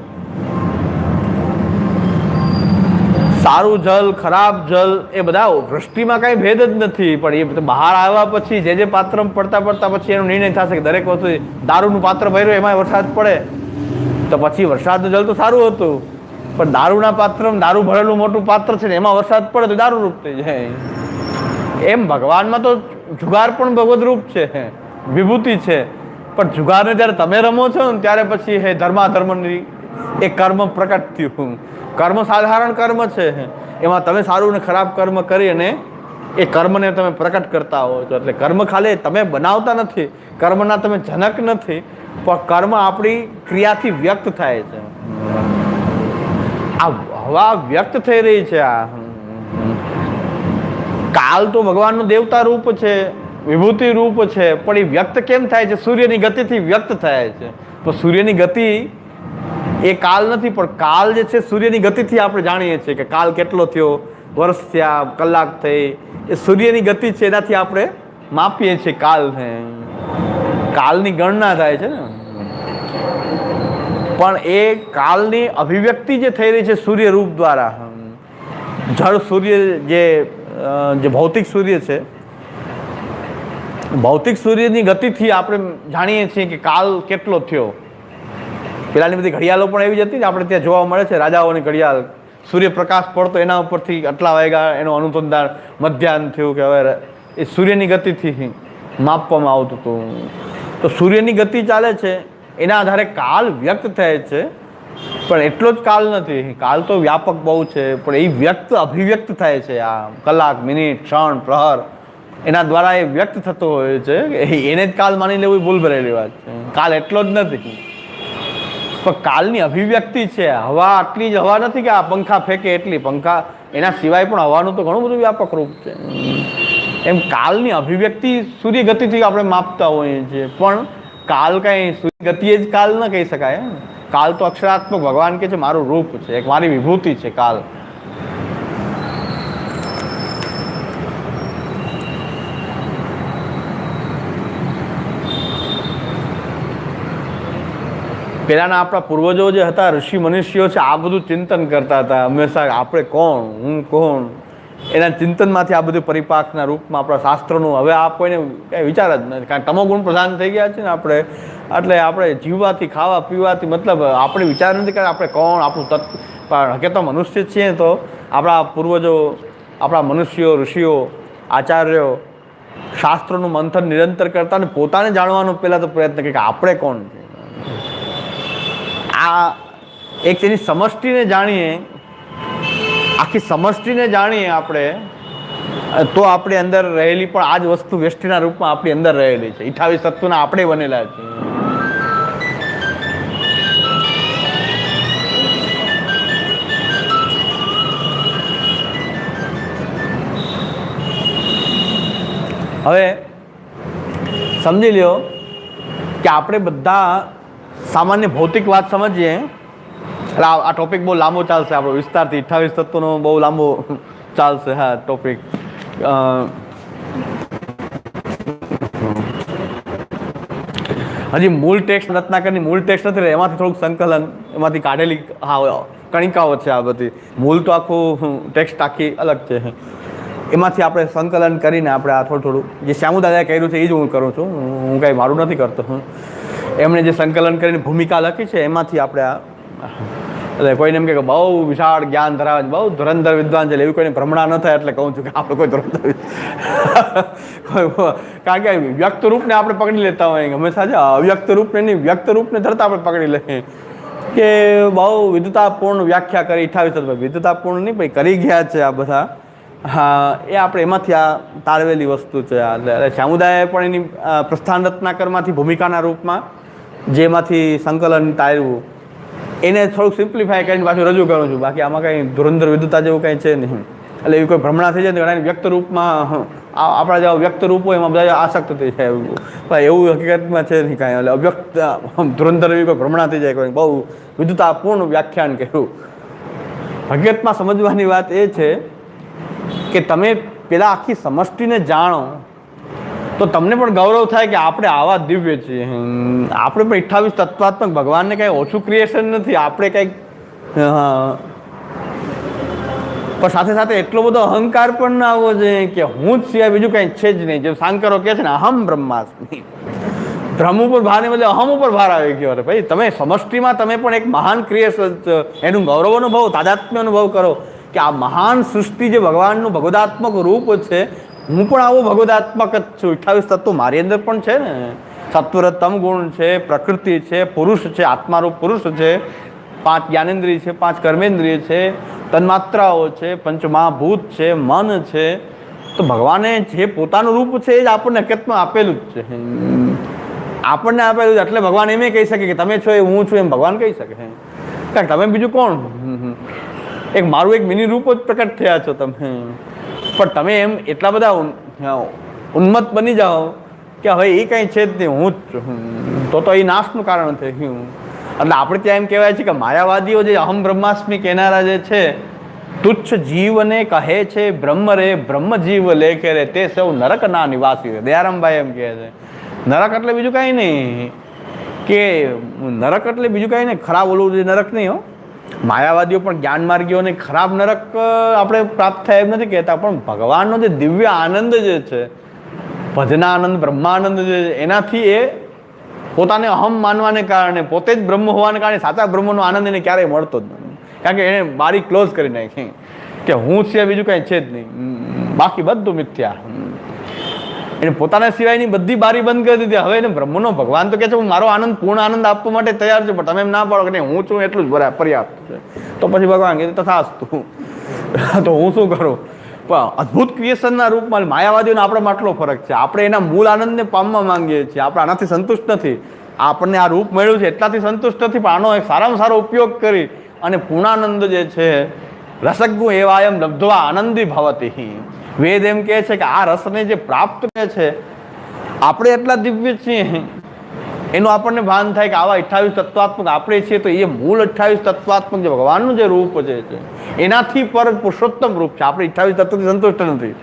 સારું જલ, ખરાબ જલ એ બધા વૃષ્ટિમાં કાંઈ ભેદ જ નથી. પણ એ બહાર આવ્યા પછી જે પાત્રમાં પડતા પડતા પછી એનો નિર્ણય થશે કે દરેક વસ્તુ, દારૂનું પાત્ર ભર્યું એમાં વરસાદ પડે તો પછી વરસાદનું જલ તો સારું હતું, પણ દારૂના પાત્રમાં દારૂ ભરેલું મોટું પાત્ર છે ને એમાં વરસાદ પડે તો દારૂ રૂપ થઈ જાય. એમ ભગવાનમાં તો જુગાર પણ ભગવદ રૂપ છે, વિભૂતિ છે. પણ જુગારને જ્યારે તમે રમો છો ને ત્યારે પછી હે ધર્માધર્મની એ કર્મ પ્રકટ થયું. કર્મ સાધારણ કર્મ છે, એમાં તમે સારું ને ખરાબ કર્મ કરી અને એ કર્મને તમે પ્રકટ કરતા હો છો. એટલે કર્મ ખાલી તમે બનાવતા નથી, કર્મના તમે જનક નથી, પણ કર્મ આપણી ક્રિયાથી વ્યક્ત થાય છે. આ હવા વ્યક્ત થઈ રહી છે. આ કાલ તો ભગવાનનું દેવતા રૂપ છે, વિભૂતિ રૂપ છે, પણ એ વ્યક્ત કેમ થાય છે? સૂર્યની ગતિથી વ્યક્ત થાય છે. તો સૂર્યની ગતિ એ કાલ નથી, પણ કાલ જે છે સૂર્યની ગતિથી આપણે જાણીએ છીએ કે કાલ કેટલો થયો, વર્ષ થયા, કલાક થઈ. એ સૂર્યની ગતિ છે, એનાથી આપણે માપીએ છીએ કાલને. કાલની ગણના થાય છે ને. પણ એ કાલની અભિવ્યક્તિ જે થઈ રહી છે સૂર્ય રૂપ દ્વારા, જળ સૂર્ય જે ભૌતિક સૂર્ય છે, ભૌતિક સૂર્યની ગતિથી આપણે જાણીએ છીએ કે કાલ કેટલો થયો. પેલાની બધી ઘડિયાળો પણ એવી જ હતી ને, આપણે ત્યાં જોવા મળે છે રાજાઓની ઘડિયાળ, સૂર્યપ્રકાશ પડતો એના ઉપરથી આટલા વાગ્યા એનો અનુસંધાન મધ્યાહન થયું કે હવે એ સૂર્યની ગતિથી માપવામાં આવતું હતું. તો સૂર્યની ગતિ ચાલે છે, એના આધારે કાલ વ્યક્ત થાય છે. પણ એટલો જ કાલ નથી, કાલ તો વ્યાપક બહુ છે, પણ એ વ્યક્ત અભિવ્યક્ત થાય છે. આ કલાક, મિનિટ, ક્ષણ, પ્રહર એના દ્વારા એ વ્યક્ત થતો હોય છે. એને જ કાલ માની લેવું ભૂલ ભરેલી વાત છે. કાલ એટલો જ નથી, પણ કાલની અભિવ્યક્તિ છે. હવા આટલી જ હવા નથી કે આ પંખા ફેંકે એટલી, પંખા એના સિવાય પણ હવાનું તો ઘણું બધું વ્યાપક રૂપ છે. એમ કાલની અભિવ્યક્તિ સૂર્ય ગતિથી આપણે માપતા હોઈએ છીએ, પણ કાલ કાંઈ સૂર્ય ગતિએ જ કાલ ન કહી શકાય. કાલ તો અક્ષરાત્મક ભગવાન કે છે મારું રૂપ છે, એક મારી વિભૂતિ છે કાલ. પહેલાના આપણા પૂર્વજો જે હતા, ઋષિ મનુષ્યો છે, આ બધું ચિંતન કરતા હતા હંમેશા. આપણે કોણ, હું કોણ, એના ચિંતનમાંથી આ બધું પરિપાકના રૂપમાં આપણા શાસ્ત્રોનું હવે આ કોઈને કાંઈ વિચાર જ નથી. કારણ તમોગુણ પ્રધાન થઈ ગયા છે ને આપણે, એટલે આપણે જીવવાથી, ખાવા પીવાથી મતલબ આપણે વિચાર નથી કરતા આપણે કોણ, આપણું તત્વ. પણ હકીકત મનુષ્ય છીએ તો આપણા પૂર્વજો, આપણા મનુષ્યો, ઋષિઓ, આચાર્યો શાસ્ત્રોનું મંથન નિરંતર કરતા અને પોતાને જાણવાનો પહેલાં તો પ્રયત્ન કરે કે આપણે કોણ છે. આ એક એની સમષ્ટિને જાણીએ, આખી સમષ્ટિને જાણીએ આપણે, તો આપણી અંદર રહેલી પણ આ જ વસ્તુ વ્યષ્ટિના રૂપમાં આપણી અંદર રહેલી છે. 28 તત્વના આપણે બનેલા છીએ. હવે સમજી લ્યો કે આપણે બધા સામાન્ય ભૌતિક વાત સમજીએ, એટલે આ ટોપિક બહુ લાંબો ચાલશે, આપણો વિસ્તારથી 28 તત્વનો બહુ લાંબો ચાલશે. હા, ટોપિક હજી મૂળ ટેક્સ્ટ રત્નાકરની મૂળ ટેક્સ્ટ નથી, એમાંથી થોડુંક સંકલન, એમાંથી કાઢેલી કણિકાઓ છે આ બધી. મૂળ તો આખું ટેક્સ્ટ આખી અલગ છે, એમાંથી આપણે સંકલન કરીને આપણે આ થોડું જે શ્યામુદાદાએ કર્યું છે એ જ હું કરું છું. હું કાંઈ મારું નથી કરતો. એમણે જે સંકલન કરીને ભૂમિકા લખી છે એમાંથી આપણે આ, એટલે કોઈને એમ કે બહુ વિશાળ જ્ઞાન ધરાવે છે, બહુ ધુરંધર વિદ્વાન છે, એવી કોઈને ભ્રમણા ન થાય એટલે કહું છું કે આપણે કોઈ ધુરંધર કારણ કે વ્યક્ત રૂપને આપણે પકડી લેતા હોય હંમેશા છે, અવ્યક્ત રૂપને નહીં, વ્યક્ત રૂપને ધરતા આપણે પકડી લઈએ. કે બહુ વિદ્યુતાપૂર્ણ વ્યાખ્યા કરી 28 વિદ્યુતાપૂર્ણ નહીં ભાઈ કરી ગયા છે આ બધા. હા, એ આપણે એમાંથી આ તારવેલી વસ્તુ છે. એટલે સમુદાયે પણ એની પ્રસ્થાન રત્નાકરમાંથી ભૂમિકાના રૂપમાં જેમાંથી સંકલન તાર્યું એને થોડુંક સિમ્પ્લિફાય કરીને પાછું રજૂ કરું છું. બાકી આમાં કંઈ ધુરંધર વિદ્યુતા જેવું કંઈ છે નહીં. એટલે એવી કોઈ ભ્રમણા થઈ જાય ઘણા વ્યક્ત રૂપમાં આપણા જેવા વ્યક્ત રૂપ હોય એમાં બધા આસક્ત થઈ જાય પણ એવું હકીકતમાં છે નહીં કાંઈ. એટલે અવ્યક્ત ધુરંધર એવી કોઈ ભ્રમણા થઈ જાય કોઈ બહુ વિદ્યુતાપૂર્ણ વ્યાખ્યાન કહ્યું. હકીકતમાં સમજવાની વાત એ છે કે તમે પેલા આખી સમષ્ટિને જાણો તો તમને પણ ગૌરવ થાય કે આપણે આવા દિવ્ય છીએ. આપણે પણ 28 તત્વાત્મક ભગવાનને કાંઈ ઓછું ક્રિએશન નથી. આપણે કંઈક પણ સાથે સાથે એટલો બધો અહંકાર પણ ના આવવો જોઈએ કે હું જ સિવાય બીજું કંઈ છે જ નહીં. જેમ શાંકરો કહે છે ને અહમ બ્રહ્માસ્મિ. બ્રહ્મ ઉપર ભારને બદલે અહમ ઉપર ભાર આવી ગયો. અરે ભાઈ તમે સમષ્ટિમાં તમે પણ એક મહાન ક્રિએશન એનું ગૌરવ અનુભવ તાદાત્મ્ય અનુભવ કરો કે આ મહાન સૃષ્ટિ જે ભગવાનનું ભગવદાત્મક રૂપ છે હું પણ આવો ભગવદાત્મક જ છું. 28 તત્વો મારી અંદર પણ છે ને. સત્વરતમ ગુણ છે, પ્રકૃતિ છે, પુરુષ છે, આત્મારૂપ પુરુષ છે, 5 જ્ઞાનેન્દ્રિય છે, 5 કર્મેન્દ્રિય છે, તન્માત્રાઓ છે, પંચમહાભૂત છે, મન છે. તો ભગવાને જે પોતાનું રૂપ છે એ જ આપણને હકીકતમાં આપેલું જ છે. આપણને આપેલું એટલે ભગવાન એમ કહી શકે કે તમે છો એ હું છું એમ ભગવાન કહી શકે. કારણ તમે બીજું કોણ? એક મારું એક મિની રૂપ જ પ્રકટ થયા છો તમે. પણ તમે એમ એટલા બધા ઉન્મત્ત બની જાઓ કે હવે એ કંઈ છે જ નહીં હું જ છું તો એ નાશનું કારણ થઈ ગયું. એટલે આપણે ત્યાં એમ કહેવાય છે કે માયાવાદીઓ જે અહમ બ્રહ્માસ્મિ કહેનારા જે છે તુચ્છ જીવને કહે છે બ્રહ્મ રે બ્રહ્મ જીવ લેખે રે તે સૌ નરકના નિવાસી રે. દયારામભાઈ એમ કહે છે નરક એટલે બીજું કાંઈ નહીં કે નરક એટલે બીજું કાંઈ નહીં ખરાબ ઓલું જે નરક નહીં હો. માયાવાદીઓ પણ જ્ઞાન માર્ગીઓને ખરાબ નરક આપણે પ્રાપ્ત થાય એમ નથી કહેતા પણ ભગવાનનો જે દિવ્ય આનંદ જે છે ભજનાનંદ બ્રહ્માનંદ જે એનાથી એ પોતાને અહમ માનવાને કારણે પોતે જ બ્રહ્મ હોવાને કારણે સાચા બ્રહ્મનો આનંદ એને ક્યારેય મળતો જ નથી. કારણ કે એને બારી ક્લોઝ કરી નાખી કે હું સિવાય બીજું કાંઈ છે જ નહીં બાકી બધું મિથ્યા. એને પોતાના સિવાયની બધી બારી બંધ કરી દીધી. હવે એને બ્રહ્મનો ભગવાન તો કહે છે હું મારો આનંદ પૂર્ણ આનંદ આપવા માટે તૈયાર છું પણ તમે એમ ના પાડો કે નહીં હું છું એટલું જ પર્યાપ્ત છે. તો પછી ભગવાન કહે તથાસ્તુ તો હું શું કરું? પણ અદ્ભુત ક્રિએશનના રૂપમાં માયાવાદીઓનો આપણામાં આટલો ફરક છે. આપણે એના મૂળ આનંદને પામવા માંગીએ છીએ. આપણે આનાથી સંતુષ્ટ નથી. આપણને આ રૂપ મળ્યું છે એટલાથી સંતુષ્ટ નથી પણ આનો એક સારામાં સારો ઉપયોગ કરી અને પૂર્ણાનંદ જે છે રસજ્ઞુ એવાયમ લબ્ધવા આનંદી ભવતી. વેદ એમ કહે છે કે આ રસને જે પ્રાપ્ત કરે છે આપણે એટલા દિવ્ય છીએ એનું આપણને ભાન થાય કે આવા 28 તત્વાત્મક આપણે છીએ તો એ મૂળ 28 તત્વાત્મક જે ભગવાનનું જે રૂપ જે છે એનાથી પર પુરુષોત્તમ રૂપ છે. આપણે 28 તત્વથી સંતુષ્ટ નથી.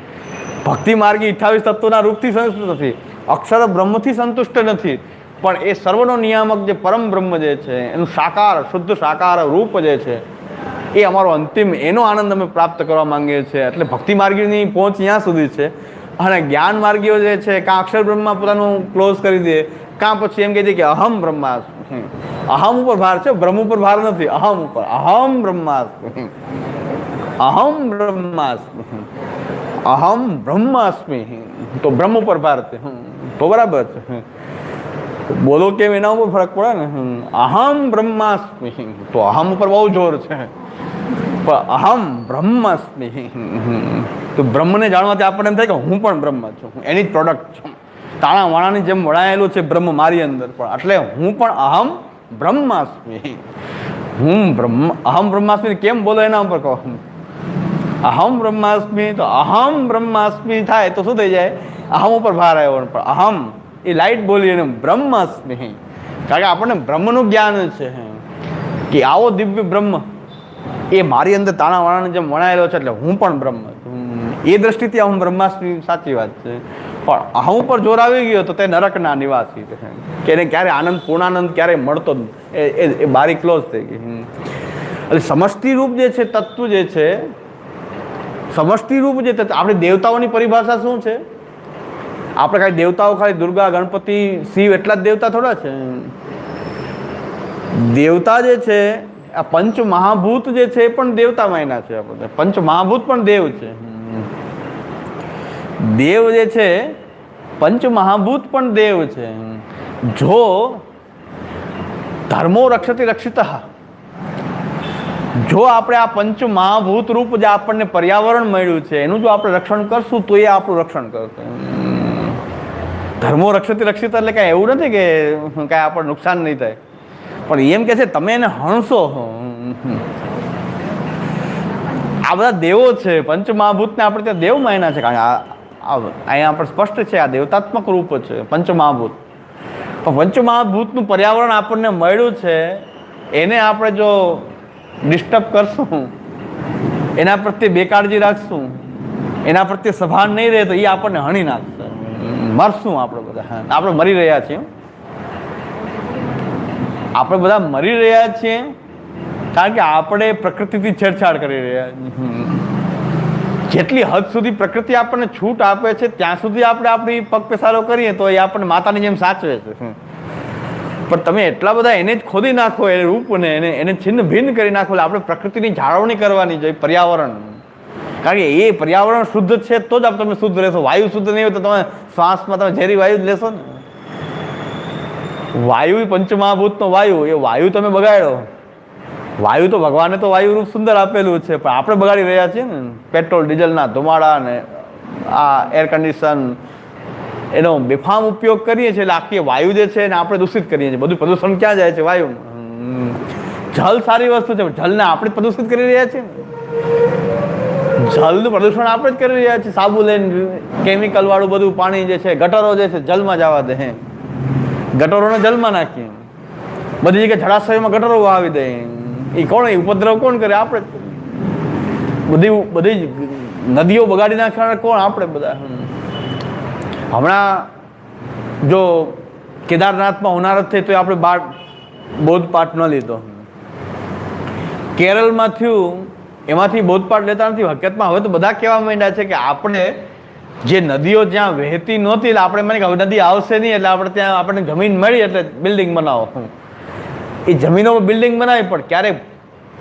ભક્તિ માર્ગી 28 તત્વોના રૂપથી સંતુષ્ટ નથી. અક્ષર બ્રહ્મથી સંતુષ્ટ નથી. પણ એ સર્વનો નિયામક જે પરમ બ્રહ્મ જે છે એનું સાકાર શુદ્ધ સાકાર રૂપ જે છે એ અમારો અંતિમ એનો આનંદ અમે પ્રાપ્ત કરવા માંગીએ છીએ. એટલે ભક્તિ માર્ગીની પહોંચ ત્યાં સુધી છે. અને જ્ઞાન માર્ગીઓ જે છે કાં અક્ષર બ્રહ્મમાં પોતાનું ક્લોઝ કરી દે કાં પછી એમ કહે છે કે અહમ બ્રહ્માસ્મિ. અહમ ઉપર ભાર છે બ્રહ્મ ઉપર ભાર નથી. અહમ ઉપર અહમ બ્રહ્માસ્મિ અહમ બ્રહ્માસ્મિ અહમ બ્રહ્માસ્મિ તો બ્રહ્મ ઉપર ભાર છે તો બરાબર છે. બોલો કેમ એના ઉપર ફરક પડે ને. અહમ બ્રહ્માસ્મિ તો અહમ ઉપર બહુ જોર છે પણ અહમ બ્રહ્માસ્મિ તો બ્રહ્મને જાણવાથી આપણને એમ થાય કે હું પણ બ્રહ્મ છું એની જ પ્રોડક્ટ છું. તાણા વાણાની જેમ વળાયેલું છે બ્રહ્મ મારી અંદર પણ એટલે હું પણ અહમ બ્રહ્માસ્મિ. હું અહમ બ્રહ્માસ્મિ કેમ બોલો એના ઉપર કહો. અહમ બ્રહ્માસ્મિ તો અહમ બ્રહ્માસ્મિ થાય તો શું થઈ જાય અહમ ઉપર ભાર આવ્યો પણ અહમ એ લાઈટ બોલી એને બ્રહ્માસ્મિ. કારણ કે આપણને બ્રહ્મનું જ્ઞાન છે કે આવો દિવ્ય બ્રહ્મ એ મારી અંદર તાણાવાણાની જેમ વણાયેલો છે એટલે હું પણ બ્રહ્મ છું. એ દ્રષ્ટિથી અહમ બ્રહ્માસ્મિ સાચી વાત છે. પણ અહમ ઉપર જોર આવી ગયો તો તે નરકના નિવાસી છે કે એને ક્યારે આનંદ પૂર્ણાનંદ ક્યારેય મળતો જ એ બારી ક્લોઝ થઈ ગઈ. એટલે સમષ્ટિ રૂપ જે છે તત્વ જે છે સમષ્ટિ રૂપ જે આપણે દેવતાઓની પરિભાષા શું છે? આપણે ખાલી દેવતાઓ ખાલી દુર્ગા ગણપતિ શિવ એટલા જ દેવતા થોડા છે. દેવતા જે છે આ પંચ મહાભૂત જે છે એ પણ દેવતા માયના છે. આપણે પંચ મહાભૂત પણ દેવ છે. દેવ જે છે પંચ મહાભૂત પણ દેવ છે. જો ધર્મો રક્ષતી રક્ષિત જો આપણે આ પંચ મહાભૂત રૂપ જે આપણને પર્યાવરણ મળ્યું છે એનું જો આપણે રક્ષણ કરશું તો એ આપણું રક્ષણ કરશે. ધર્મો રક્ષતી રક્ષિત એટલે કાંઈ એવું નથી કે કાંઈ આપણને નુકસાન નહીં થાય, પણ એમ કે છે તમે એને હણશો. આ બધા દેવો છે, પંચ મહાભૂતને આપણે ત્યાં દેવ માન્યા છે, કારણ કે અહીંયા આપણે સ્પષ્ટ છે આ દેવતાત્મક રૂપ છે પંચ મહાભૂત. પણ પંચ મહાભૂતનું પર્યાવરણ આપણને મળ્યું છે એને આપણે જો ડિસ્ટર્બ કરશું, એના પ્રત્યે બેકાળજી રાખશું, એના પ્રત્યે સભાન નહીં રહે તો એ આપણને હણી નાખશે. મરશું આપણે બધા. આપણે મરી રહ્યા છીએ, આપણે બધા મરી રહ્યા છીએ કારણ કે આપણે પ્રકૃતિથી છેડછાડ કરી રહ્યા છીએ. જેટલી હદ સુધી પ્રકૃતિ આપણને છૂટ આપે છે ત્યાં સુધી આપણે આપણી પગ પેસારો કરીએ તો એ આપણને માતાની જેમ સાચવે છે. પણ તમે એટલા બધા એને જ ખોદી નાખો, એ રૂપને એને છિન્ન ભિન્ન કરી નાખો. એટલે આપણે પ્રકૃતિની જાળવણી કરવાની જોઈએ, પર્યાવરણ. કારણ કે એ પર્યાવરણ શુદ્ધ છે તો જ તમે શુદ્ધ રહેશો. વાયુ શુદ્ધ નહીં હોય તો તમે શ્વાસમાં તમે ઝેરી વાયુ જ લેશો ને. વાયુ પંચમહાભૂતનો વાયુ, એ વાયુ તમે બગાડો. વાયુ તો ભગવાને તો વાયુ રૂપ સુંદર આપેલું છે, પણ આપણે બગાડી રહ્યા છીએ ને. પેટ્રોલ ડીઝલના ધુમાડા ને આ એર કન્ડિશન એનો બેફામ ઉપયોગ કરીએ છીએ એટલે આખી વાયુ જે છે એને આપણે દૂષિત કરીએ છીએ. બધું પ્રદૂષણ ક્યાં જાય છે? વાયુમાં. જલ સારી વસ્તુ છે, જલને આપણે પ્રદૂષિત કરી રહ્યા છીએ. જલનું પ્રદૂષણ આપણે જ કરી રહ્યા છીએ. સાબુ લઈને કેમિકલ વાળું બધું પાણી જે છે, ગટરો જે છે જલમાં જવા દે. ગટરોને જલમાં નાખીએ. બધી જગ્યાએ જળાશયોમાં ગટરો વાવી દે. એ કોણ? એ ઉપદ્રવ કોણ કરે? આપણે. બધી નદીઓ બગાડી નાખવાના કોણ? આપણે બધા. હમણાં જો કેદારનાથમાં હોનારત થઈ તો આપણે બોધપાઠ ન લીધો. કેરળમાં થયું એમાંથી બોધપાઠ લેતા નથી. હકીકતમાં હવે તો બધા કહેવા માંડ્યા છે કે આપણે જે નદીઓ જ્યાં વહેતી નહોતી એટલે આપણે મને કે નદી આવશે નહીં એટલે આપણે ત્યાં આપણને જમીન મળી એટલે બિલ્ડિંગ બનાવો. એ જમીનોમાં બિલ્ડિંગ બનાવી પણ ક્યારેક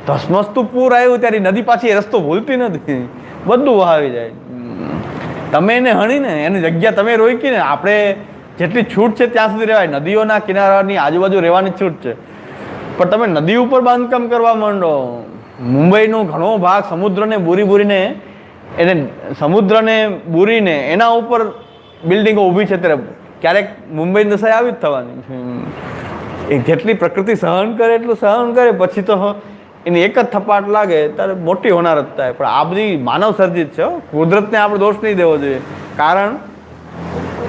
ધસમસતું પૂર આવ્યું ત્યારે નદી પાછી રસ્તો ભૂલતી નથી, બધું વહાવી જાય. તમે એને હણીને એની જગ્યા તમે રોકીને આપણે જેટલી છૂટ છે ત્યાં સુધી રહેવાય. નદીઓના કિનારાની આજુબાજુ રહેવાની છૂટ છે, પણ તમે નદી ઉપર બાંધકામ કરવા માંડો. મુંબઈનો ઘણો ભાગ સમુદ્રને બૂરીને એને સમુદ્રને બૂરીને એના ઉપર બિલ્ડિંગો ઊભી છે ત્યારે ક્યારેક મુંબઈની દશા આવી જ થવાની. એ જેટલી પ્રકૃતિ સહન કરે એટલું સહન કરે, પછી તો એની એક જ થપાટ લાગે ત્યારે મોટી હોનારત થાય. પણ આ બધી માનવ સર્જિત છે. કુદરતને આપણે દોષ નહીં દેવો જોઈએ, કારણ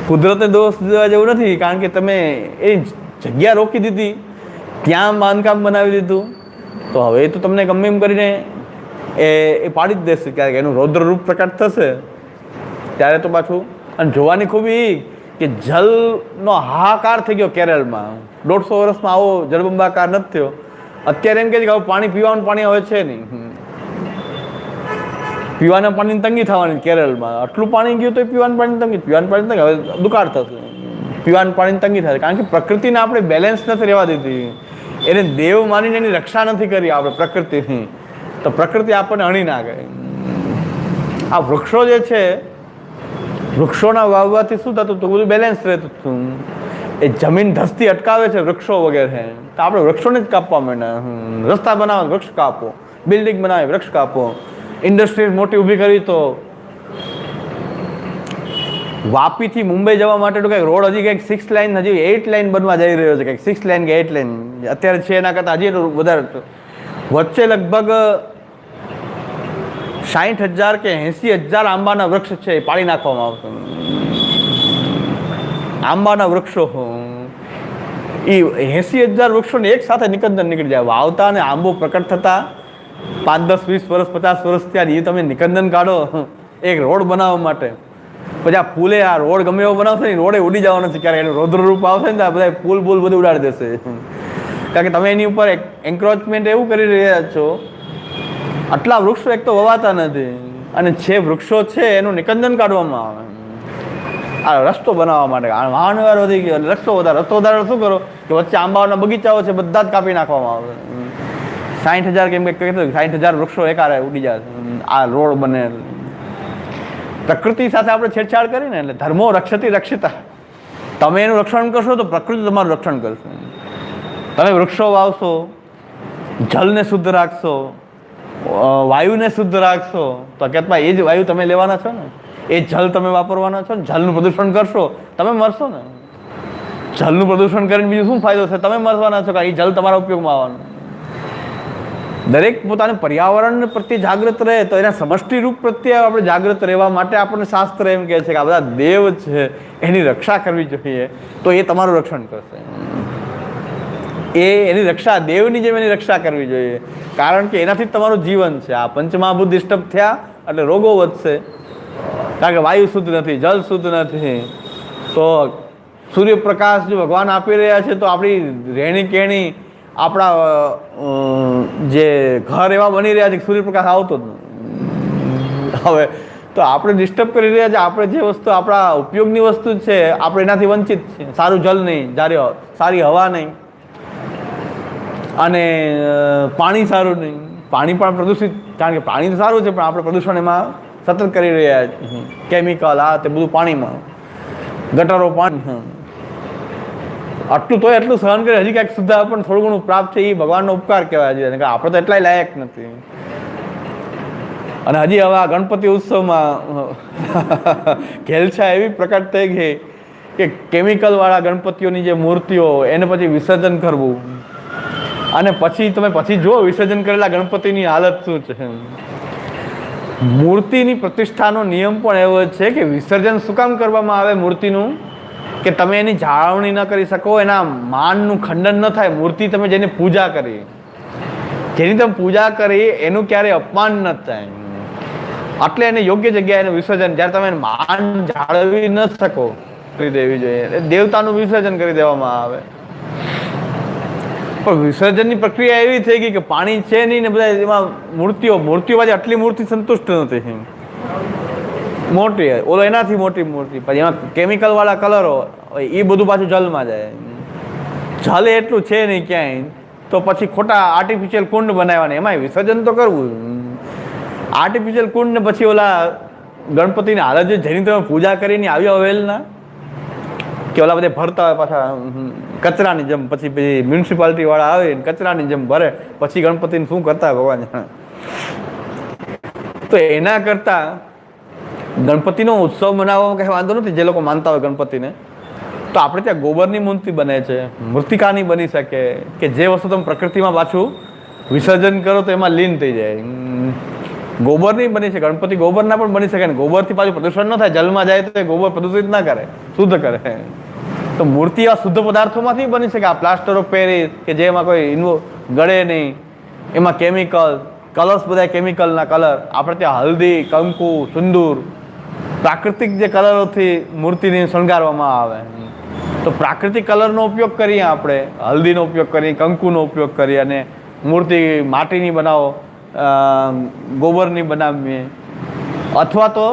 કુદરતને દોષ દેવા જેવું નથી. કારણ કે તમે એ જગ્યા રોકી દીધી, ત્યાં બાંધકામ બનાવી દીધું, તો હવે તો તમને ગમે એમ કરીને એ પાડી જ દેશે. ક્યારેક એનું રૌદ્ર રૂપ પ્રકટ થશે ત્યારે તો પાછું. અને જોવાની ખૂબી કે જલનો હાહાકાર થઈ ગયો કેરળમાં. 150 વર્ષમાં આવો જળબંબાકાર નથી થયો. અત્યારે એમ કે છે કે હવે પાણી, પીવાનું પાણી હવે છે નહીં. પીવાના પાણીની તંગી થવાની કેરળમાં. આટલું પાણી ગયું તો પીવાનું પાણી તંગી, પીવાનું પાણી તંગી, હવે દુકાળ થશે. પીવાનું પાણીની તંગી થશે કારણ કે પ્રકૃતિને આપણે બેલેન્સ નથી રહેવા દીધી. એને દેવ માનીને એની રક્ષા નથી કરી આપણે પ્રકૃતિની, તો પ્રકૃતિ આપણને હણી નાખે. આ વૃક્ષો જે છે, વૃક્ષોના વાવવાથી શું થતું હતું? બધું બેલેન્સ રહેતું હતું. એ જમીન ધસતી અટકાવે છે વૃક્ષો વગેરે. તો આપણે વૃક્ષોને જ કાપવા માંડ્યા. રસ્તા બનાવો વૃક્ષ કાપો, બિલ્ડિંગ બનાવે વૃક્ષ કાપો, ઇન્ડસ્ટ્રી મોટી ઊભી કરી તો વાપીથી મુંબઈ જવા માટે તો કંઈક રોડ હજી કંઈક 6 લાઇન, હજી 8 લાઇન બનવા જઈ રહ્યો છે. કંઈક 6 લાઇન કે 8 લાઇન અત્યારે છે, એના કરતાં હજી વધારે. વચ્ચે લગભગ 60,000 કે 80,000 આંબાના વૃક્ષ છે, એ પાડી નાખવામાં આવશે. આંબાના વૃક્ષો એ 80,000 વૃક્ષોને એક સાથે નિકંદન નીકળી જાય. વાવતા અને આંબો પ્રકટ થતા 5, 10, 20 વર્ષ, 50 વર્ષ ત્યારે એ તમે નિકંદન કાઢો એક રોડ બનાવવા માટે. પછી આ પુલે આ રોડ ગમે એવો બનાવશે ને રોડે ઉડી જવાનો છે. ક્યારેક એનું રૌદ્ર રૂપ આવશે ને બધા પુલ બધું ઉડાડી દેશે. કારણ કે તમે એની ઉપર એન્ક્રોચમેન્ટ એવું કરી રહ્યા છો. આટલા વૃક્ષો એક તો વવાતા નથી, અને જે વૃક્ષો છે એનું નિકંદન કાઢવામાં આવે આ રસ્તો બનાવવા માટે. વાહન વ્યવહાર વધી ગયો એટલે રસ્તો વધારે શું કરો કે વચ્ચે આંબાઓના બગીચાઓ છે બધા જ કાપી નાખવામાં આવે. 60,000 કેમ કે 60,000 વૃક્ષો એકારે ઉડી જાય આ રોડ બને. પ્રકૃતિ સાથે આપણે છેડછાડ કરીને એટલે ધર્મો રક્ષતી રક્ષિતા. તમે એનું રક્ષણ કરશો તો પ્રકૃતિ તમારું રક્ષણ કરશે. તમે વૃક્ષો વાવશો, જલને શુદ્ધ રાખશો, વાયુને શુદ્ધ રાખશો તો હકીકતમાં એ જ વાયુ તમે લેવાના છો ને, એ જલ તમે વાપરવાના છો ને. જલનું પ્રદૂષણ કરશો તમે મરશો ને. જલનું પ્રદૂષણ કરીને બીજું શું ફાયદો છે? તમે મરવાના છો, કે એ જલ તમારા ઉપયોગમાં આવવાનું. દરેક પોતાને પર્યાવરણ પ્રત્યે જાગૃત રહે તો એના સમષ્ટિ રૂપ પ્રત્યે આપણે જાગૃત રહેવા માટે આપણને શાસ્ત્ર એમ કહે છે કે આ બધા દેવ છે એની રક્ષા કરવી જોઈએ, તો એ તમારું રક્ષણ કરશે. એની રક્ષા દેવની જેમ એની રક્ષા કરવી જોઈએ, કારણ કે એનાથી જ તમારું જીવન છે. આ પંચમહાભૂત ડિસ્ટર્બ થયા એટલે રોગો વધશે, કારણ કે વાયુ શુદ્ધ નથી, જલ શુદ્ધ નથી. તો સૂર્યપ્રકાશ જો ભગવાન આપી રહ્યા છે તો આપણી રહેણી કહેણી, આપણા જે ઘર એવા બની રહ્યા છે કે સૂર્યપ્રકાશ આવતો જ નથી. હવે તો આપણે ડિસ્ટર્બ કરી રહ્યા છે. આપણે જે વસ્તુ આપણા ઉપયોગની વસ્તુ છે આપણે એનાથી વંચિત છીએ. સારું જલ નહીં, સારી હવા નહીં, અને પાણી સારું નહીં. પાણી પણ પ્રદૂષિત, કારણ કે પાણી તો સારું છે પણ આપણે પ્રદૂષણ એમાં સતત કરી રહ્યા છીએ. કેમિકલ આ તે બધું પાણીમાં, ગટરો પાણી. આટલું તો એટલું સહન કરે, હજી કાંઈક સુધા પણ થોડું ઘણું પ્રાપ્ત છે, એ ભગવાનનો ઉપકાર કહેવાય છે. કે આપણે તો એટલાય લાયક નથી. અને હજી હવે આ ગણપતિ ઉત્સવમાં ઘેલછા એવી પ્રકટ થઈ ગઈ કે કેમિકલવાળા ગણપતિઓની જે મૂર્તિઓ એને પછી વિસર્જન કરવું, અને પછી તમે જો વિસર્જન કરેલા ગણપતિની હાલત શું છે. મૂર્તિની પ્રતિષ્ઠાનો નિયમ પણ એવો છે કે વિસર્જન શું કામ કરવામાં આવે મૂર્તિનું, કે તમે એની જાળવણી ન કરી શકો, એના માનનું ખંડન ન થાય. મૂર્તિ તમે જેની પૂજા કરી, જેની તમે પૂજા કરી એનું ક્યારેય અપમાન ન થાય, એટલે એને યોગ્ય જગ્યાએ એનું વિસર્જન, જ્યારે તમે માન જાળવી ન શકો, કરી દેવી જોઈએ. દેવતાનું વિસર્જન કરી દેવામાં આવે. પણ વિસર્જનની પ્રક્રિયા એવી થઈ ગઈ કે પાણી છે નહીં ને બધા એમાં મૂર્તિઓ પાછી આટલી મૂર્તિ સંતુષ્ટ નથી. મોટી ઓલો એનાથી મોટી મૂર્તિ, પછી એમાં કેમિકલવાળા કલરો, એ બધું પાછું જલમાં જાય. જલ એટલું છે નહીં ક્યાંય, તો પછી ખોટા આર્ટિફિશિયલ કુંડ બનાવવાના, એમાં વિસર્જન તો કરવું. આર્ટિફિશિયલ કુંડ ને પછી ઓલા ગણપતિની હાલત જેની તમે પૂજા કરીને આવી અવેલના, કે ઓલા બધા ભરતા હોય પાછા કચરાની જેમ, પછી મ્યુનિસિપાલિટી વાળા આવે કચરાની જેમ ભરે, પછી ગણપતિને શું કરતા ભગવાન જાણે. તો એના કરતા ગણપતિનો ઉત્સવ મનાવવામાં કંઈ વાંધો નથી. જે લોકો માનતા હોય ગણપતિને, તો આપણે ત્યાં ગોબરની મૂર્તિ બને છે, મૃતિકાની બની શકે, કે જે વસ્તુ તમે પ્રકૃતિમાં પાછું વિસર્જન કરો તો એમાં લીન થઈ જાય. ગોબરની બની છે, ગણપતિ ગોબરના પણ બની શકે ને. ગોબરથી પાછું પ્રદૂષણ ન થાય, જલમાં જાય તો ગોબર પ્રદૂષિત ના કરે, શુદ્ધ કરે. તો મૂર્તિ આ શુદ્ધ પદાર્થોમાંથી બની શકે. આ પ્લાસ્ટર ઓફ પેરિસ કે જેમાં કોઈ ગળે નહીં, એમાં કેમિકલ, કલર્સ બધા કેમિકલના કલર. આપણે ત્યાં હલ્દી, કંકુ, સિંદૂર, પ્રાકૃતિક જે કલરોથી મૂર્તિને શણગારવામાં આવે. તો પ્રાકૃતિક કલરનો ઉપયોગ કરીએ આપણે, હલ્દીનો ઉપયોગ કરીએ, કંકુનો ઉપયોગ કરીએ, અને મૂર્તિ માટીની બનાવો, ગોબરની બનાવીએ. અથવા તો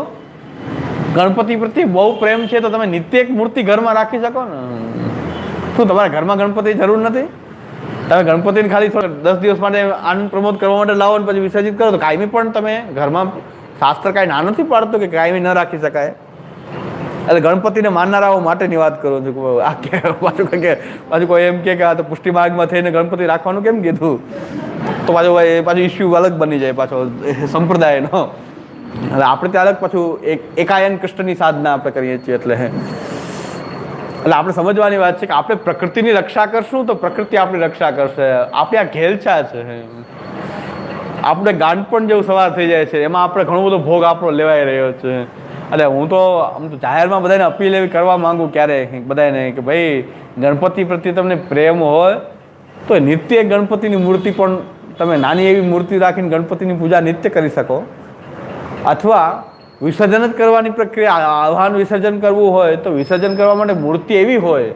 ગણપતિ પ્રત્યે બહુ પ્રેમ છે તો તમે નિત્ય એક મૂર્તિ ઘરમાં રાખી શકો ને. શું તમારા ઘરમાં ગણપતિ જરૂર નથી? તમે ગણપતિને ખાલી 10 દિવસ માટે આનંદ પ્રમોદ કરવા માટે લાવો ને પછી વિસર્જિત કરો તો કાયમી પણ તમે ઘરમાં, શાસ્ત્ર કાંઈ ના નથી પાડતું કે કાયમી ન રાખી શકાય. એટલે ગણપતિને માનનારાઓ માટેની વાત કરું છું. આ કે પાછું કોઈ એમ કે આ તો પુષ્ટિ માર્ગમાં થઈને ગણપતિ રાખવાનું કેમ કીધું, તો પાછું ઇસ્યુ અલગ બની જાય પાછો સંપ્રદાયનો. એટલે આપણે ત્યાં અલગ પાછું એકાયન કૃષ્ણની સાધના આપણે કરીએ છીએ. એટલે આપણે સમજવાની વાત છે કે આપણે પ્રકૃતિની રક્ષા કરશું તો પ્રકૃતિ આપણી રક્ષા કરશે. આપણે આ ઘેલછા છે, આપણે ગાંડપણ જેવું સવાર થઈ જાય છે, એમાં આપણે ઘણો બધો ભોગ આપણો લેવાઈ રહ્યો છે. એટલે હું તો આમ તો જાહેરમાં બધાને અપીલ એવી કરવા માંગુ ક્યારેક બધાને કે ભાઈ ગણપતિ પ્રત્યે તમને પ્રેમ હોય તો નિત્ય ગણપતિની મૂર્તિ પણ તમે નાની એવી મૂર્તિ રાખીને ગણપતિની પૂજા નિત્ય કરી શકો. અથવા વિસર્જન જ કરવાની પ્રક્રિયા, આહ્વાન વિસર્જન કરવું હોય તો વિસર્જન કરવા માટે મૂર્તિ એવી હોય,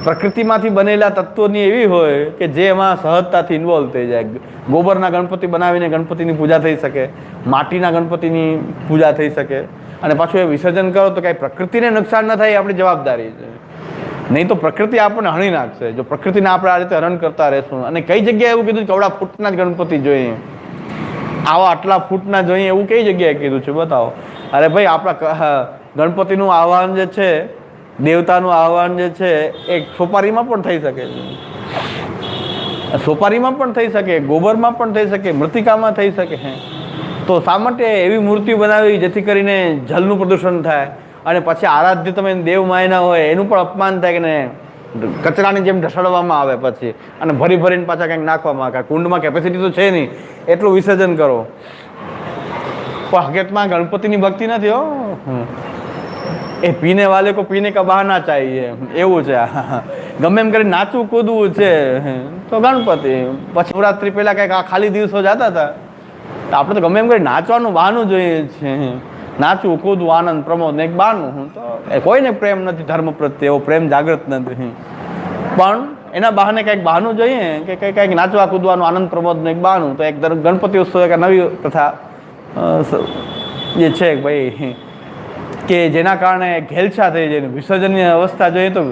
પ્રકૃતિમાંથી બનેલા તત્વોની એવી હોય કે જે એમાં સહજતાથી ઇન્વોલ્વ થઈ જાય. ગોબરના ગણપતિ બનાવીને ગણપતિની પૂજા થઈ શકે, માટીના ગણપતિની પૂજા થઈ શકે, અને પાછું એ વિસર્જન કરો તો કાંઈ પ્રકૃતિને નુકસાન ન થાય એ આપણી જવાબદારી છે. નહીં તો પ્રકૃતિ આપણને હણી નાખશે જો પ્રકૃતિને આપણે આ રીતે હરણ કરતા રહેશું. અને કઈ જગ્યાએ એવું કીધું કે આવડા ફૂટના જ ગણપતિ જોઈએ, આવા આટલા ફૂટના જોઈએ એવું કઈ જગ્યાએ કીધું છે બતાવો. અરે ભાઈ આપણા ગણપતિનું આહવાન જે છે, દેવતાનું આહવાન જે છે એ સોપારીમાં પણ થઈ શકે છે. સોપારીમાં પણ થઈ શકે, ગોબરમાં પણ થઈ શકે, મૃતિકામાં થઈ શકે. તો શા માટે એવી મૂર્તિઓ બનાવી જેથી કરીને જલનું પ્રદૂષણ થાય અને પછી આરાધ્ય તમે દેવ માયના હોય એનું પણ અપમાન થાય કે ને કચરાની જેમ ઢસડવામાં આવે પછી અને ભરી ભરીને પાછા કંઈક નાખવામાં આવે. કુંડમાં કેપેસિટી તો છે નહીં, એટલું વિસર્જન કરો. પણ હકીકતમાં ગણપતિની ભક્તિ નથી હો. એ પીને વાલે કો પીને કા બહાના ચાહીએ એવું છે. ગમે એમ કરી નાચવું કૂદવું છે તો ગણપતિ. પછી શિવરાત્રી પહેલા કંઈક આ ખાલી દિવસો જતા હતા તો આપણે તો ગમે એમ કરી નાચવાનું બહાનું જોઈએ છે. નાચવું કૂદવું આનંદ પ્રમોદ એક બહાનું. તો કોઈને પ્રેમ નથી ધર્મ પ્રત્યે, એવો પ્રેમ જાગૃત નથી. પણ એના બહાને કંઈક બહાનું જોઈએ કે કંઈક નાચવા કૂદવાનું આનંદ પ્રમોદનું એક બહાનું. તો એક ગણપતિ ઉત્સવ એક નવી પ્રથા જે છે ભાઈ કે જેના કારણે ઘેલછા થઈ જાય. વિસર્જનની અવસ્થા જોઈએ તો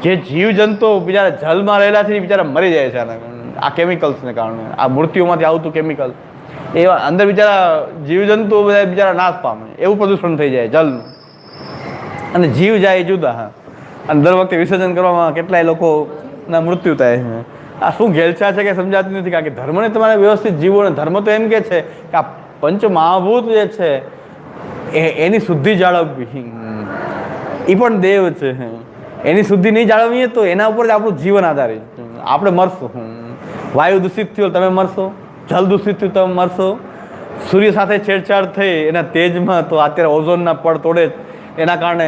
જે જીવજંતુ બિચારા જલમાં રહેલા છે એ બિચારા મરી જાય છે આ કેમિકલ્સને કારણે, આ મૂર્તિઓમાંથી આવતું કેમિકલ એવા અંદર બિચારા જીવજંતુ બધા બિચારા નાશ પામે, એવું પ્રદૂષણ થઈ જાય જલનું. અને જીવ જાય જુદા. અને દર વખતે વિસર્જન કરવામાં કેટલાય લોકોના મૃત્યુ થાય છે. આ શું ઘેલછા છે કે સમજાતું નથી. કારણ કે ધર્મને તમારે વ્યવસ્થિત જીવો. ધર્મ તો એમ કે છે કે આ પંચ મહાભૂત જે છે એની શુદ્ધિ જાળવવી. એ પણ દેવ છે, એની શુદ્ધિ નહીં જાળવીએ તો એના ઉપર જ આપણું જીવન આધારિત. આપણે મરશું. વાયુ દૂષિત થયો તમે મરશો, જલ દૂષિત થયું તમે મરશો. સૂર્ય સાથે છેડછાડ થઈ એના તેજમાં તો અત્યારે ઓઝોનના પડ તોડે એના કારણે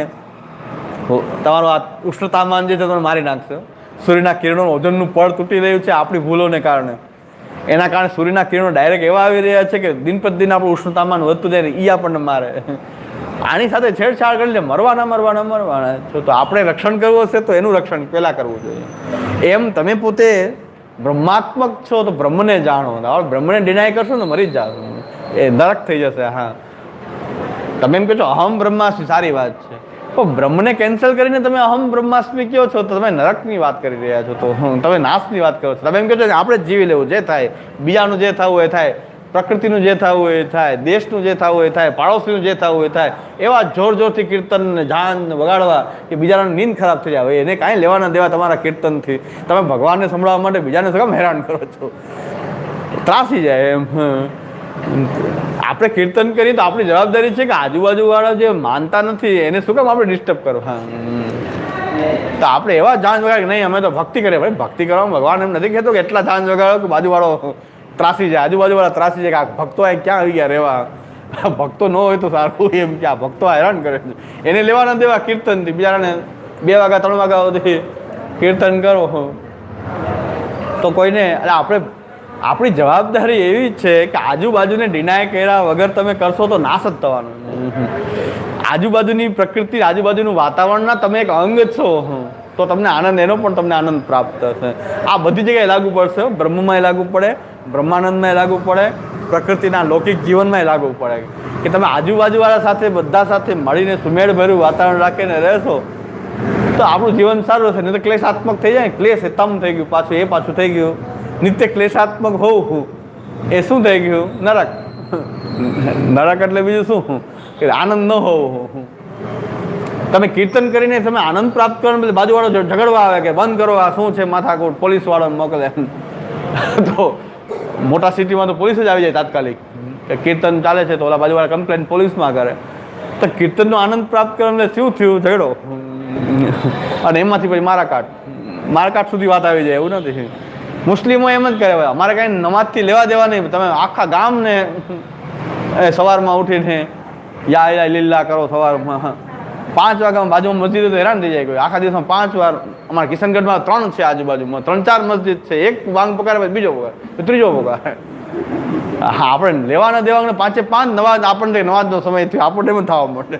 તમારું આ ઉષ્ણતામાન જે છે તમે મારી નાખશો. સૂર્યના કિરણો ઓઝોનનું પડ તૂટી રહ્યું છે આપણી ભૂલોને કારણે. એના કારણે સૂર્યના કિરણો ડાયરેક્ટ એવા આવી રહ્યા છે કે દિન પ્રતિદિન આપણું ઉષ્ણતામાન વધતું જાય ને એ આપણને મારે. આની સાથે છેડછાડ કરીને મરવાના છો. તો આપણે રક્ષણ કરવું હશે તો એનું રક્ષણ પહેલાં કરવું જોઈએ. એમ તમે પોતે બ્રહ્માત્મક છો તો બ્રહ્મને જાણો. બ્રહ્મને ડિનાય કરશો ને મરી જ જાઓ, એ નરક થઈ જશે. હા, તમે એમ કહો છો અહમ બ્રહ્માસ્મિ, સારી વાત છે. તો બ્રહ્મને કેન્સલ કરીને તમે અહમ બ્રહ્માસ્મિ કહો છો તો તમે નરકની વાત કરી રહ્યા છો, તો તમે નાશની વાત કરો છો. તમે એમ કહો છો કે આપણે જ જીવી લેવું, જે થાય બીજાનું જે થવું એ થાય, પ્રકૃતિનું જે થવું એ થાય, દેશનું જે થવું એ થાય, પાડોશીનું જે થવું એ થાય. એવા જોર જોરથી કીર્તન જાન વગાડવા કે બીજાની નીંદ ખરાબ થઈ જાય, એને કાંઈ લેવાના દેવા તમારા કીર્તનથી. તમે ભગવાનને સંભળાવવા માટે બીજાને શું કામ હેરાન કરો છો? ત્રાસી જાય એમ. આપણે કીર્તન કરીએ તો આપણી જવાબદારી છે કે આજુબાજુવાળા જે માનતા નથી એને શું કામ આપણે ડિસ્ટર્બ કરવા? તો આપણે એવા જાન વગાડે કે નહીં અમે તો ભક્તિ કરીએ. ભાઈ ભક્તિ કરવામાં ભગવાન એમ નથી કહેતો કે એટલા જાન વગાડો કે બાજુવાળો ત્રાસી જાય, આજુબાજુવાળા ત્રાસી જાય કે આ ભક્તો આ ક્યાં આવી ગયા રહેવા. ભક્તો ન હોય તો સારું એમ કે આ ભક્તો હેરાન કરે છે, એને લેવા ન દેવા કીર્તનથી. બિચારાને 2 વાગ્યા 3 વાગ્યા સુધી કીર્તન કરો તો કોઈને. એટલે આપણી જવાબદારી એવી જ છે કે આજુબાજુને ડિનાય કર્યા વગર તમે કરશો તો નાશ જ થવાનો. આજુબાજુની પ્રકૃતિ, આજુબાજુનું વાતાવરણના તમે એક અંગ છો તો તમને આનંદ, એનો પણ તમને આનંદ પ્રાપ્ત થશે. આ બધી જગ્યાએ લાગુ પડશે. બ્રહ્મમાં લાગુ પડે, બ્રહ્માનંદમાં લાગુ પડે, પ્રકૃતિના લૌકિક જીવનમાં લાગુ પડે કે તમે આજુબાજુવાળા સાથે બધા સાથે મળીને સુમેળભર્યું વાતાવરણ રાખીને રહેશો તો આપણું જીવન સારું રહેશે. નહીં તો ક્લેશાત્મક થઈ જાય. ક્લેશ એ તમ થઈ ગયું, પાછું એ પાછું થઈ ગયું. નિત્ય ક્લેશાત્મક હોવું એ શું થઈ ગયું? નરક. નરક એટલે બીજું શું કે આનંદ ન હોવો. તમે કીર્તન કરીને તમે આનંદ પ્રાપ્ત કરો, એટલે બાજુવાળો ઝઘડવા આવે કે બંધ કરો, આ શું છે માથાકૂટ, પોલીસ વાળાને મોકલે. તો મોટા સિટીમાં તો પોલીસ જ આવી જાય તાત્કાલિક કે કીર્તન ચાલે છે તો ઓલા બાજુવાળા કમ્પ્લેન પોલીસમાં કરે. તો કીર્તનનો આનંદ પ્રાપ્ત કરો એટલે શું થયું? ઝઘડો. અને એમાંથી પછી મારાકાટ સુધી વાત આવી જાય. એવું નથી. મુસ્લિમો એમ જ કરે, અમારે કાંઈ નમાજથી લેવા દેવા નહીં. તમે આખા ગામને સવારમાં ઉઠીને યા ઇલા લીલા કરો સવારમાં 5 વાગ્યામાં બાજુમાં મસ્જિદ તો હેરાન થઈ જાય. કોઈ આખા દિવસમાં 5 વાર. અમારા કિશનગઢમાં 3 છે આજુબાજુમાં, 3-4 મસ્જિદ છે. એક વાંગ પકારે પછી બીજો પકારે, ત્રીજો પકારે. હા, આપણે લેવાના દેવાને 5-5 નવાજ. આપણને નવાજનો સમય થયો આપણને એમ થવા માંડે.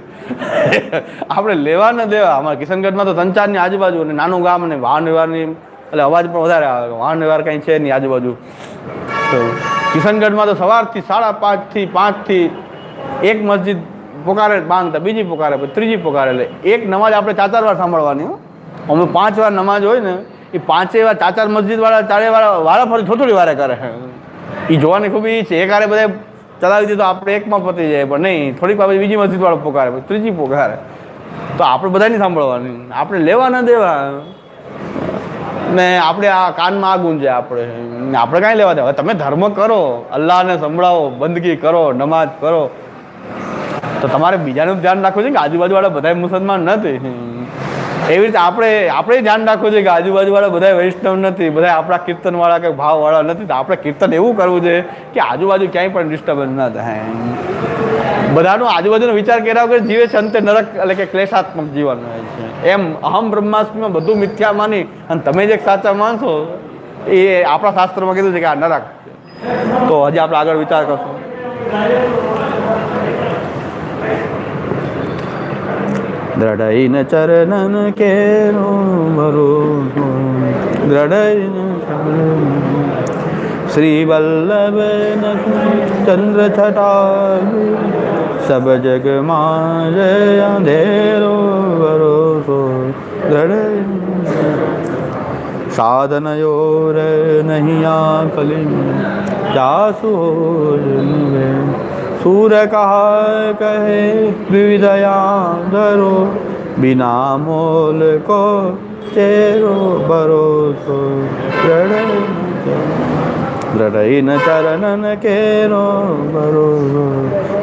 આપણે લેવાના દેવા અમારા કિશનગઢમાં તો 3-4 ની આજુબાજુ અને નાનું ગામ અને વાહન વ્યવહારની એટલે અવાજ પણ વધારે આવે. વાહન વ્યવહાર કંઈ છે નહીં આજુબાજુ. તો કિશનગઢમાં તો સવારથી 5:30 થી 5 થી એક મસ્જિદ પોકારે, બાંધતા બીજી પોકારે, પછી ત્રીજી પોકારે. એટલે એક નમાજ આપણે 4-4 વાર સાંભળવાની. અમે 5 વાર નમાજ હોય ને એ 5 વાર 4-4 મસ્જિદવાળા 4 વાળા ફરી થોડી વારે કરે. એ જોવાની ખૂબી એ છે. એક હારે બધા ચલાવી દીધો આપણે એકમાં પતી જાય, પણ નહીં થોડીક વાર બીજી મસ્જિદવાળો પોકારે, પછી ત્રીજી પોકારે. તો આપણે બધાની સાંભળવાની. આપણે લેવા ના દેવા ને આપણે આ કાનમાં આ ગુંજે આપણે કાંઈ લેવા દે. હવે તમે ધર્મ કરો, અલ્લાહને સંભળાવો, બંદગી કરો, નમાજ કરો, તો તમારે બીજાનું ધ્યાન રાખવું છે કે આજુબાજુવાળા બધા મુસલમાન નથી. એવી રીતે આપણે ધ્યાન રાખવું છે કે આજુબાજુવાળા બધા વૈષ્ણવ નથી, બધા આપણા કીર્તનવાળા કે ભાવવાળા નથી. તો આપણે કીર્તન એવું કરવું છે કે આજુબાજુ ક્યાંય પણ ડિસ્ટર્બન્સ ના થાય. બધાનો આજુબાજુનો વિચાર કર્યા વગર જીવે છે, અંતે નરક એટલે કે ક્લેશાત્મક જીવન હોય છે. એમ અહમ બ્રહ્માસ્મિમાં બધું મિથ્યા માની અને તમે જે સાચા માનશો એ આપણા શાસ્ત્રમાં કીધું છે કે આ નરક છે. તો હજી આપણે આગળ વિચાર કરશું. દ્રઢઈન ચરણન કેરો ભરોસો, દ્રઢઈન શ્રી વલ્લભ ચંદ્ર છટા સબ જગ માં અંધેરો ભરોસો, દ્રઢ સાધન યોર નહીં આકલી જાસુ सूर कहा कहे विविधया धरो, बिना मोल को चेरो भरोસો, દ્રઢઈન ચરણન કેરો ભરોસો,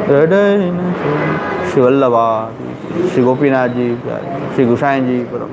દ્રઢઈન શ્રી વલ્લભા, શ્રી ગોપીનાથજી, શ્રી ગુસાઈજી પરમ